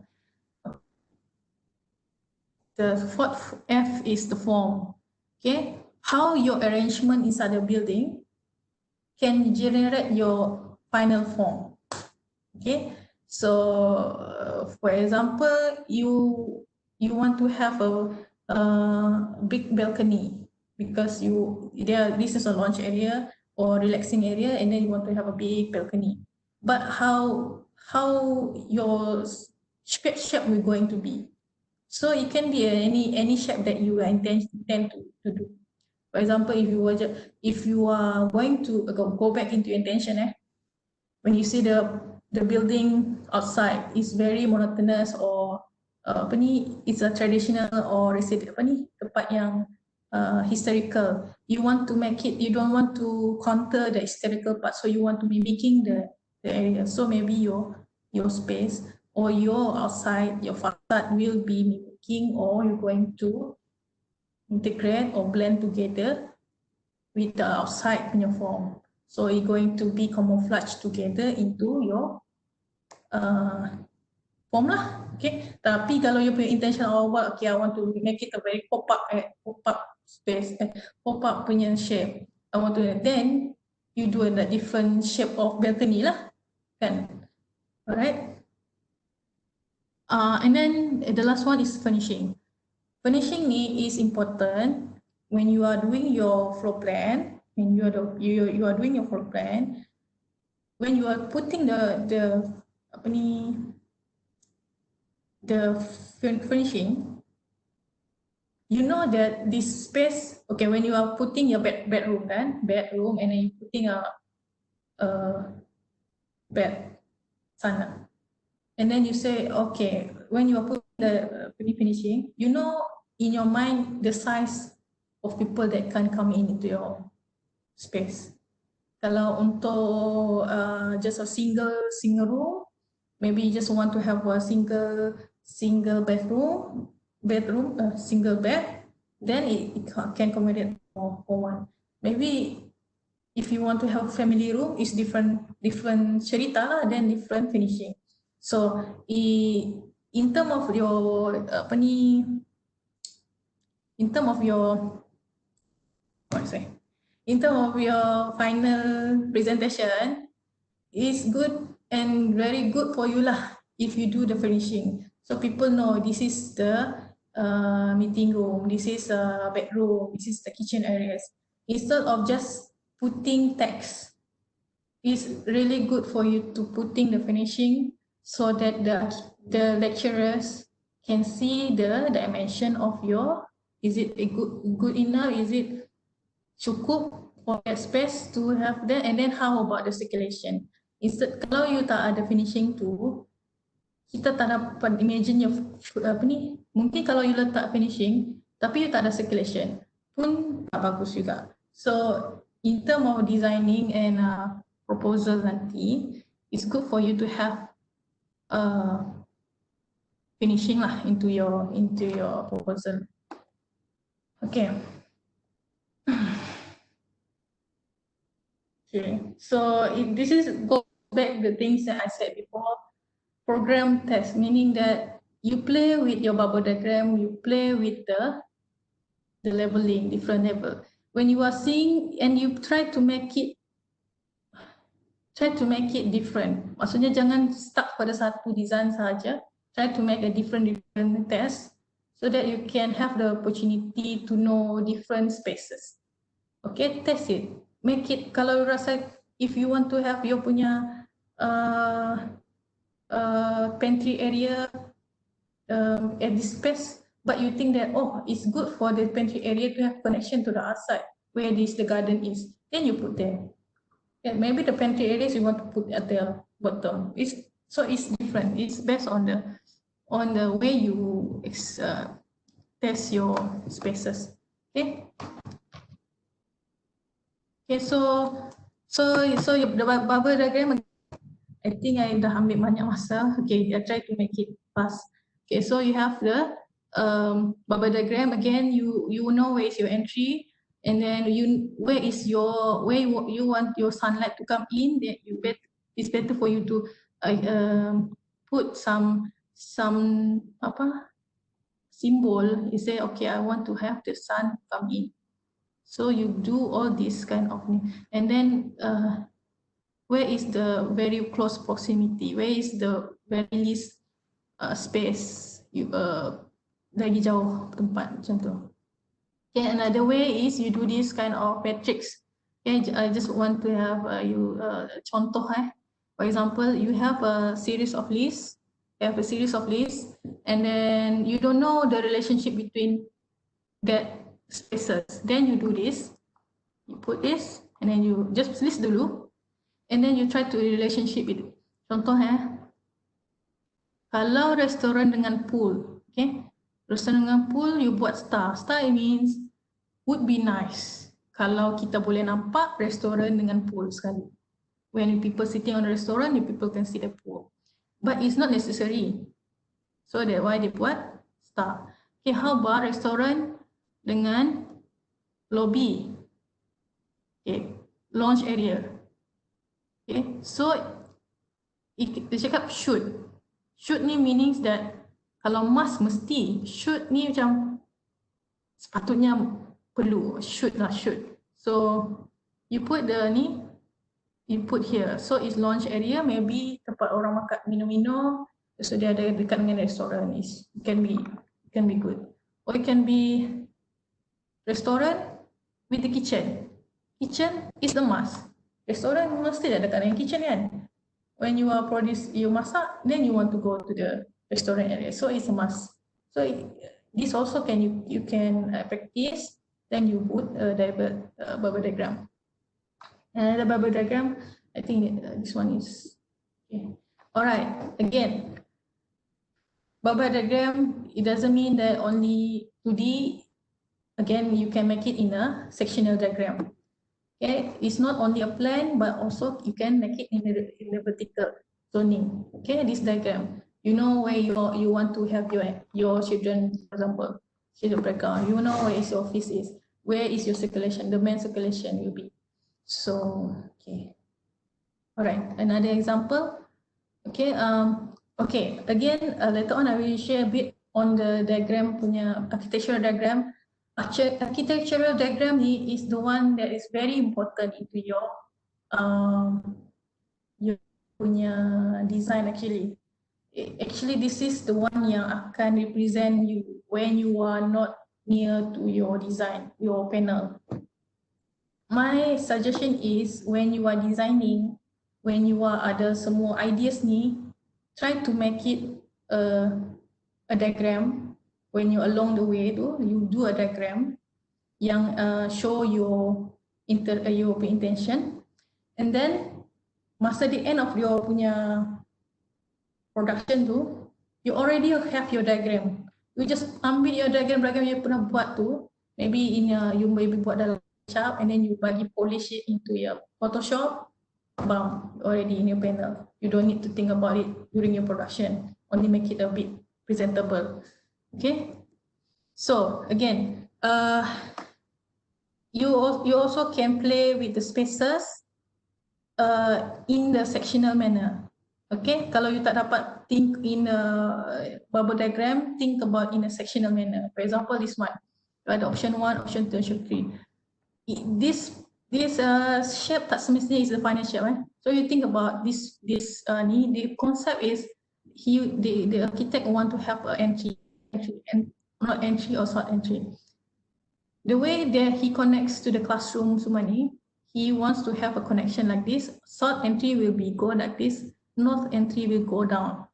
The fourth F is the form. Okay, how your arrangement inside the building can generate your final form. Okay, so for example, you want to have a big balcony because this is a launch area or relaxing area, and then you want to have a big balcony. But how your shape will going to be? So it can be any shape that you intend to do. For example, if you are going to go back into intention, when you see the building outside is very monotonous or it's a traditional or tempat yang historical. You want to make it, you don't want to counter the historical part, so you want to be making the area. So maybe your space or your outside, your facade will be mimicking, or you're going to integrate or blend together with the outside punya form. So you're going to be camouflaged together into your form lah. Okay. Tapi kalau you punya intention awal, okay, I want to make it a very pop-up space, pop-up punya shape. I want to, then you do a different shape of balcony lah, kan? Alright. And then the last one is furnishing. Furnishing ni is important when you are doing your floor plan. When you are doing your floor plan, when you are putting the furnishing, you know that this space. Okay, when you are putting your bedroom, and then you putting a bed sana, and then you say, okay, when you are putting the finishing, you know in your mind the size of people that can come into your space. Kalau untuk just a single room, maybe you just want to have a single bedroom, single bed, then it can accommodate for one. Maybe if you want to have family room, it's different cerita lah, then different finishing. So in term of your in term of your final presentation, is good and very good for you lah if you do the finishing. So people know this is the meeting room, this is a bedroom, this is the kitchen areas. Instead of just putting text, it's really good for you to putting the finishing so that the lecturers can see the dimension of your, is it a good enough, is it cukup for that space to have that, and then how about the circulation. Instead, kalau you tak ada finishing tu, kita tak dapat imagine your mungkin kalau you letak finishing tapi you tak ada circulation pun tak bagus juga. So in term of designing and proposal nanti, it's good for you to have finishing lah into your proposal. Okay. Okay, so if this is go back the things that I said before. Program test, meaning that you play with your bubble diagram, you play with the leveling, different level. When you are seeing and you try to make it different. Maksudnya jangan stuck pada satu design saja. Try to make a different test so that you can have the opportunity to know different spaces. Okay, test it. Make it, kalau rasa if you want to have your punya pantry area at this space, but you think that, oh, it's good for the pantry area to have connection to the outside where the garden is, then you put there. Yeah, maybe the pantry areas you want to put at the bottom. It's different. It's based on the way you test your spaces. Okay. Okay, so the bubble diagram, I think I dah ambil banyak masa. Okay, I try to make it fast. Okay, so you have the bubble diagram. Again, you know where is your entry, and then where you want your sunlight to come in. Then it's better for you to put some symbol. You say, okay, I want to have the sun come in. So you do all this kind of thing, and then where is the very close proximity? Where is the very least space? You lagi jauh tempat macam tu. Okay, another way is you do this kind of matrix. Okay, I just want to have contoh. For example, you have a series of lists. You have a series of lists, and then you don't know the relationship between that spaces. Then you do this. You put this, and then you just list dulu. And then you try to relationship it. Contoh kalau restoran dengan pool, okay? Restoran dengan pool, you buat star. Star it means would be nice kalau kita boleh nampak restoran dengan pool sekali. When people sitting on the restaurant, the people can see the pool. But it's not necessary. So that's why they buat star. Okay, how about restoran dengan lobby? Okay, lounge area. Okay, so dia cakap should. Should ni meanings that kalau must mesti, should ni macam sepatutnya perlu, should lah, should. So you put you put here. So it's lounge area, maybe tempat orang makan minum-minum, So dia ada dekat dengan restoran, is can be good. Or it can be restaurant with the kitchen. Kitchen is the must. Restoran mesti ada dekat dengan kitchen kan. When you are you masak, then you want to go to the restaurant area. So it's a must. So this also you can practice. Then you put a bubble diagram. And the bubble diagram, I think this one is okay. All right. Again, bubble diagram. It doesn't mean that only 2D. Again, you can make it in a sectional diagram. Okay, it's not only a plan, but also you can make it in the vertical zoning. Okay, this diagram, you know where you want to have your children, for example, children playground. You know where your office is, where is your circulation, the main circulation will be. So, okay. All right, another example. Okay, okay. Again, later on I will share a bit on the diagram punya architectural diagram. Architectural diagram is the one that is very important into your punya design actually. Actually, this is the one yang akan represent you when you are not near to your design, your panel. My suggestion is when you are designing, when you are ada semua ideas ni, try to make it a diagram. When you along the way tu, you do a diagram yang show your intention, and then masa the end of your punya production tu, you already have your diagram. You just ambil your diagram yang pernah buat tu, maybe you maybe buat dalam SketchUp, and then you bagi polish it into your Photoshop, bam, already in your panel. You don't need to think about it during your production. Only make it a bit presentable. Okay, so again, you also can play with the spaces in the sectional manner. Okay, kalau you tak dapat think in a bubble diagram, think about in a sectional manner. For example, this one, you ada option 1, option 2, option 3. This shape tak semestinya is the final shape. So you think about this ni, the concept is the architect want to have an entry and not entry or sort entry. The way that he connects to the classroom semua ni, he wants to have a connection like this. Sort entry will be go like this, north entry will go down.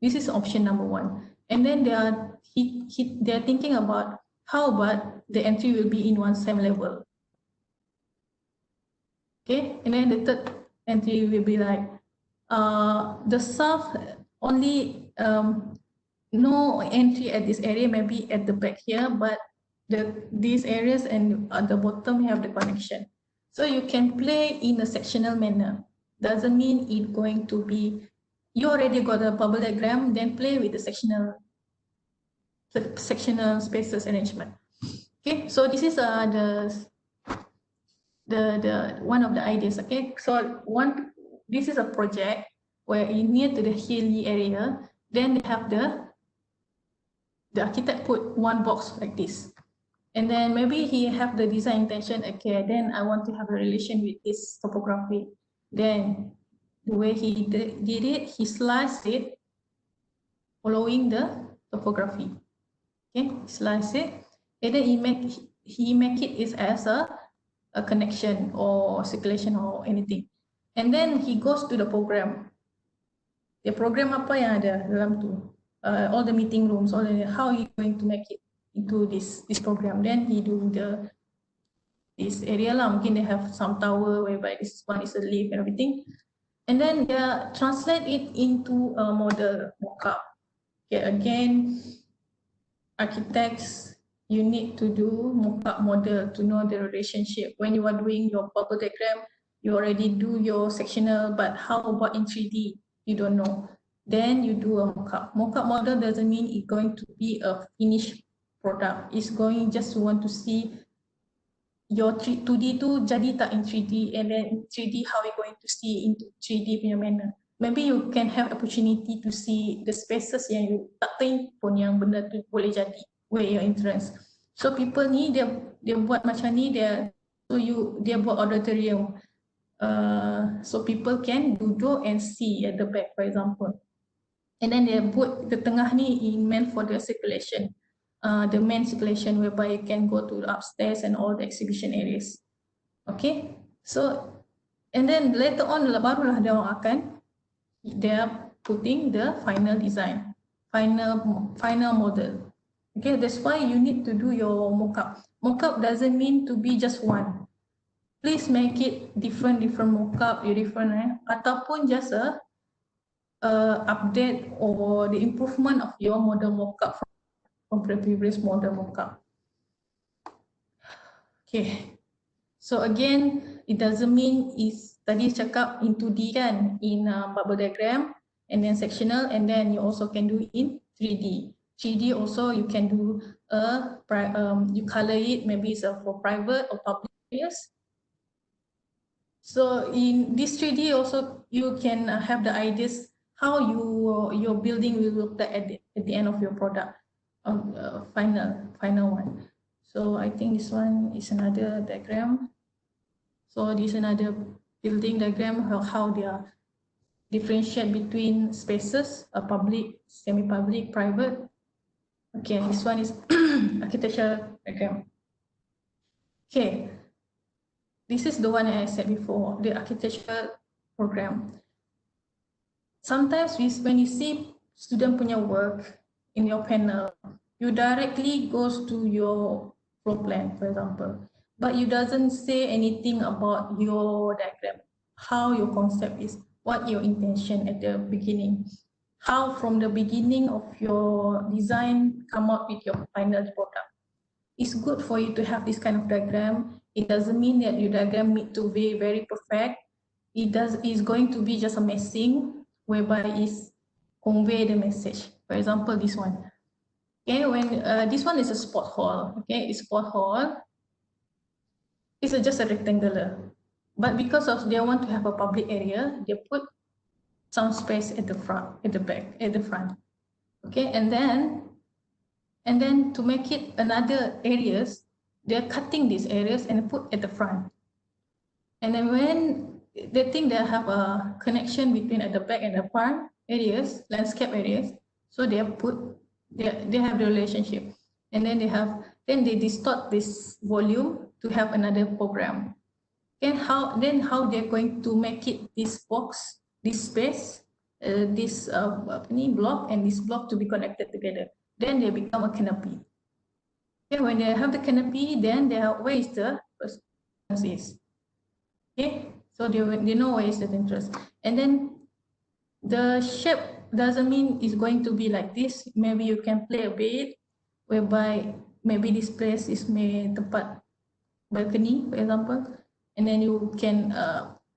This is option number 1. And then they are thinking about how about the entry will be in one same level. Okay, and then the third entry will be like the south only no entry at this area, maybe at the back here, but these areas and at the bottom have the connection. So you can play in a sectional manner. Doesn't mean it going to be, you already got a bubble diagram, then play with the sectional spaces arrangement. Okay, so this is the one of the ideas. Okay, so this is a project where in near to the hilly area, then they have the architect put one box like this, and then maybe he have the design intention. Okay, then I want to have a relation with this topography. Then the way he did it, he sliced it following the topography. Okay, slice it, and then he make it is as a connection or circulation or anything, and then he goes to the program. The program apa yang ada dalam tu? All the meeting rooms, how you going to make it into this program. Then he do this area lah. Mungkin they have some tower whereby this one is a lift and everything. And then they translate it into a model mockup. Okay, again, architects, you need to do mockup model to know the relationship. When you are doing your bubble diagram, you already do your sectional, but how about in 3D? You don't know. Then you do a mockup. Mockup model doesn't mean it's going to be a finished product. It's going just want to see your 2D tu jadi tak in 3D, and then in 3D how you going to see into 3D punya manner. Maybe you can have opportunity to see the spaces yang you tak think pun yang benda tu boleh jadi where your entrance. So people ni dia buat macam ni, dia buat And then they put the tengah ni in meant for the circulation, the main circulation whereby you can go to the upstairs and all the exhibition areas. Okay, so and then later on barulah dia orang akan they are putting the final design, final model. Okay, that's why you need to do your mockup. Mockup doesn't mean to be just one. Please make it different mockup, different, ataupun just a update or the improvement of your model mockup from the previous model mockup. Okay, so again, it doesn't mean is tadi cakap in 2D kan, in bubble diagram and then sectional, and then you also can do in 3D. 3D also you can do you color it, maybe it's for private or public areas. So in this 3D also you can have the ideas how your building will look like at the end of your product, final one. So I think this one is another diagram. So this is another building diagram how they are differentiate between spaces, public, semi-public, private. Okay, this one is architecture diagram. Okay, this is the one I said before, the architecture program. Sometimes when you see student punya work in your panel, you directly goes to your floor plan, for example, but you doesn't say anything about your diagram, how your concept is, what your intention at the beginning, how from the beginning of your design come up with your final product. It's good for you to have this kind of diagram. It doesn't mean that your diagram need to be very perfect. It's going to be just a messing whereby it's convey the message. For example, this one. Okay, when this one is a sport hall. Okay, it's sport hall. It's just a rectangular, but because of they want to have a public area, they put some space at the front, at the back, at the front. Okay, and then to make it another areas, they're cutting these areas and put at the front. And then when they think they have a connection between at the back and the front areas, landscape areas, so they have the relationship, and then they distort this volume to have another program. And how they're going to make it this box, this space, this block and this block to be connected together. Then they become a canopy. Okay, when they have the canopy, then they have where is the is. Okay, so they know where is the entrance. And then the shape doesn't mean it's going to be like this. Maybe you can play a bit, whereby maybe this place is made tempat balcony, for example, and then you can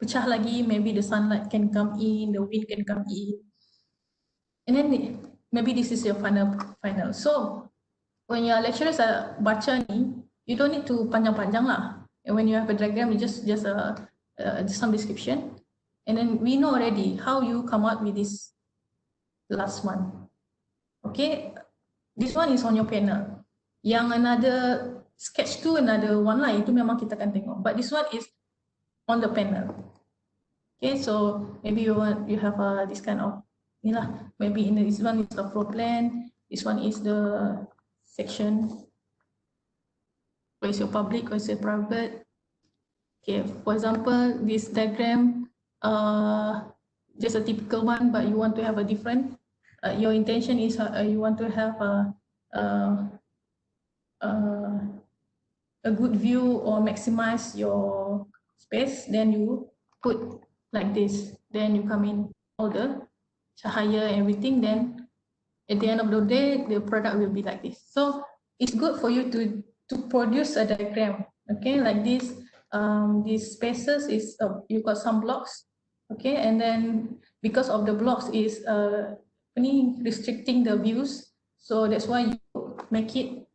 pecah lagi. Maybe the sunlight can come in, the wind can come in, and then maybe this is your final. So when your lecturers are baca ni, you don't need to panjang-panjang lah. And when you have a diagram, you just some description, and then we know already how you come up with this last one. Okay, this one is on your panel. Yang another sketch tu another one lah, itu memang kita akan tengok. But this one is on the panel. Okay, so maybe you have this kind of maybe this one is the floor plan, this one is the section. Where is your public, where is your private? Okay, for example, this diagram, just a typical one, but you want to have a different. Your intention is you want to have a good view or maximize your space. Then you put like this. Then you come in all the cahaya and everything. Then at the end of the day, the product will be like this. So it's good for you to produce a diagram. Okay, like this. These spaces is you got some blocks. Okay, and then because of the blocks is restricting the views, so that's why you make it,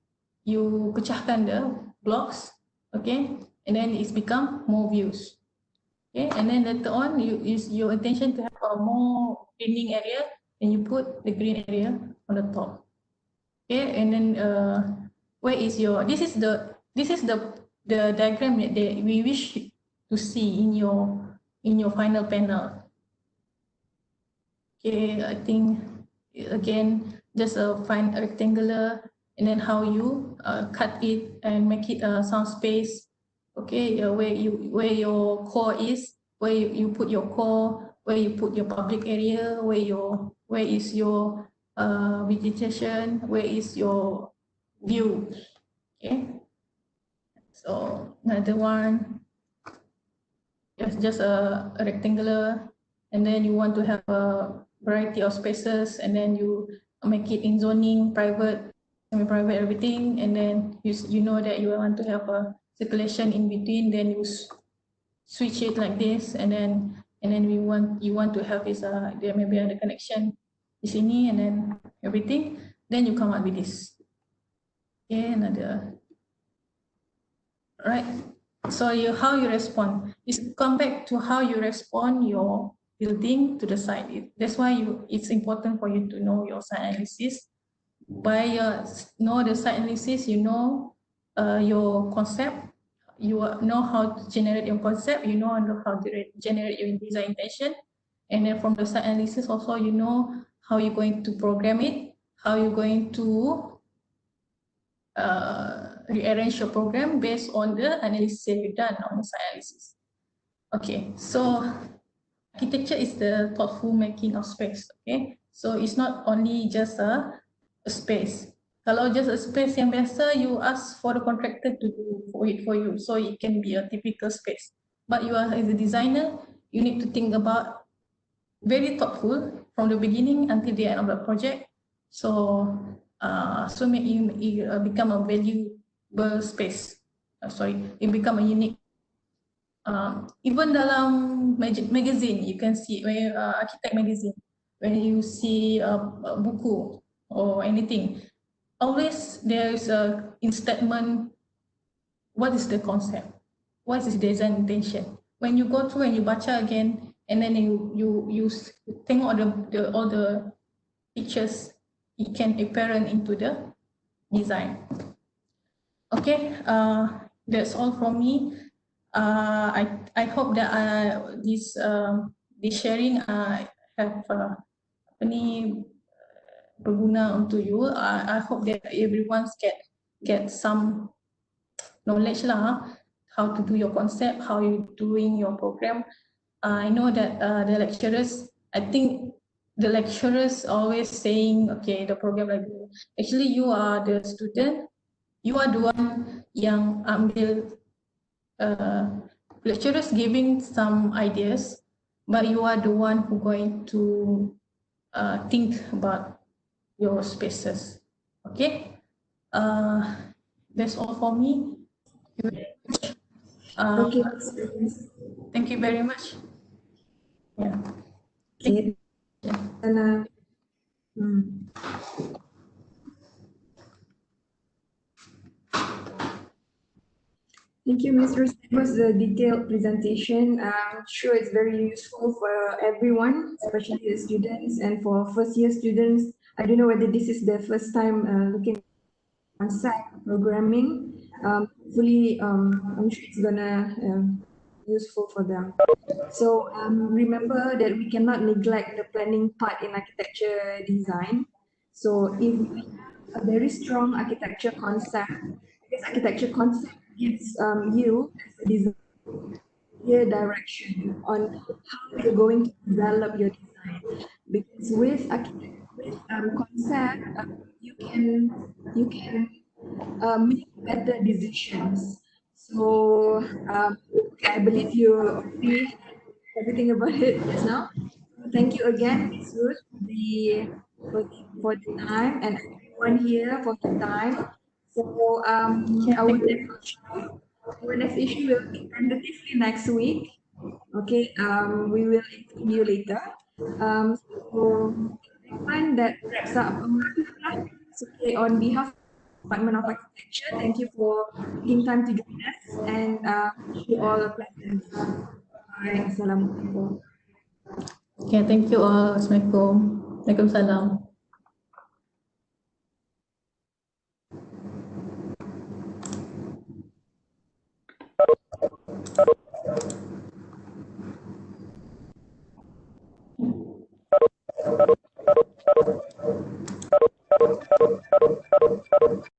you pecahkan the blocks. Okay, and then it's become more views. Okay, and then later on you use your intention to have a more greening area, and you put the green area on the top. Okay, and then where is your this is the diagram that we wish to see in your final panel. Okay, I think again, just find a rectangular, and then how you cut it and make it some space. Okay, where your core is, where you put your core, where you put your public area, where is your vegetation, where is your view. Okay, so another one, just a rectangular, and then you want to have a variety of spaces, and then you make it in zoning, private, semi-private, everything, and then you know that you want to have a circulation in between, then you switch it like this, and then you want to have is there may be a connection di sini, and then everything, then you come up with this. Okay, another. Right. So how you respond is come back to how you respond your building to the site. That's why it's important for you to know your site analysis. By know the site analysis, you know your concept, you know how to generate your concept, you know how to generate your design intention, and then from the site analysis also you know how you're going to program it, how you're going to rearrange your program based on the analysis you've done on the site analysis. Okay, so architecture is the thoughtful making of space. Okay, so it's not only just a space. Kalau just a space yang biasa, you ask for the contractor to do it for you, so it can be a typical space. But you are as a designer, you need to think about very thoughtful from the beginning until the end of the project. So make it become a valuable space. It become a unique. Even dalam magazine, you can see when architect magazine, when you see a buku or anything, always there is a in statement. What is the concept? What is the design intention? When you go through and you baca again, and then you tengok all the pictures, it can apparent into the design. Okay, that's all from me. I hope that this sharing have berguna untuk you. I hope that everyone get some knowledge lah, how to do your concept, how you doing your program. I know that the lecturers, I think the lecturers always saying, okay, the program like this. Actually, you are the student, you are the one yang ambil lecturers giving some ideas, but you are the one who going to think about your spaces. Okay, that's all for me.
Okay.
Thank you very much. Yeah.
Okay. And thank you, Ms. Rose. That was a detailed presentation. I'm sure it's very useful for everyone, especially the students and for first-year students. I don't know whether this is their first time looking on site programming. Hopefully, I'm sure it's gonna useful for them. So remember that we cannot neglect the planning part in architecture design. So if we have a very strong architecture concept, this architecture concept gives you as a designer clear direction on how you're going to develop your design. Because with concept, you can make better decisions. So I believe you already everything about it just now. Thank you again, Ms. Ruth, for the time, and everyone here for the time. So our next issue will be tentatively next week. Okay, we will inform you later. So everyone, that wraps up. Okay, on behalf of the Department of Architecture, thank you for taking time to join us, and wish you all a pleasant day. Bye. Assalamualaikum.
Okay, thank you all. Assalamualaikum. Waalaikumsalam.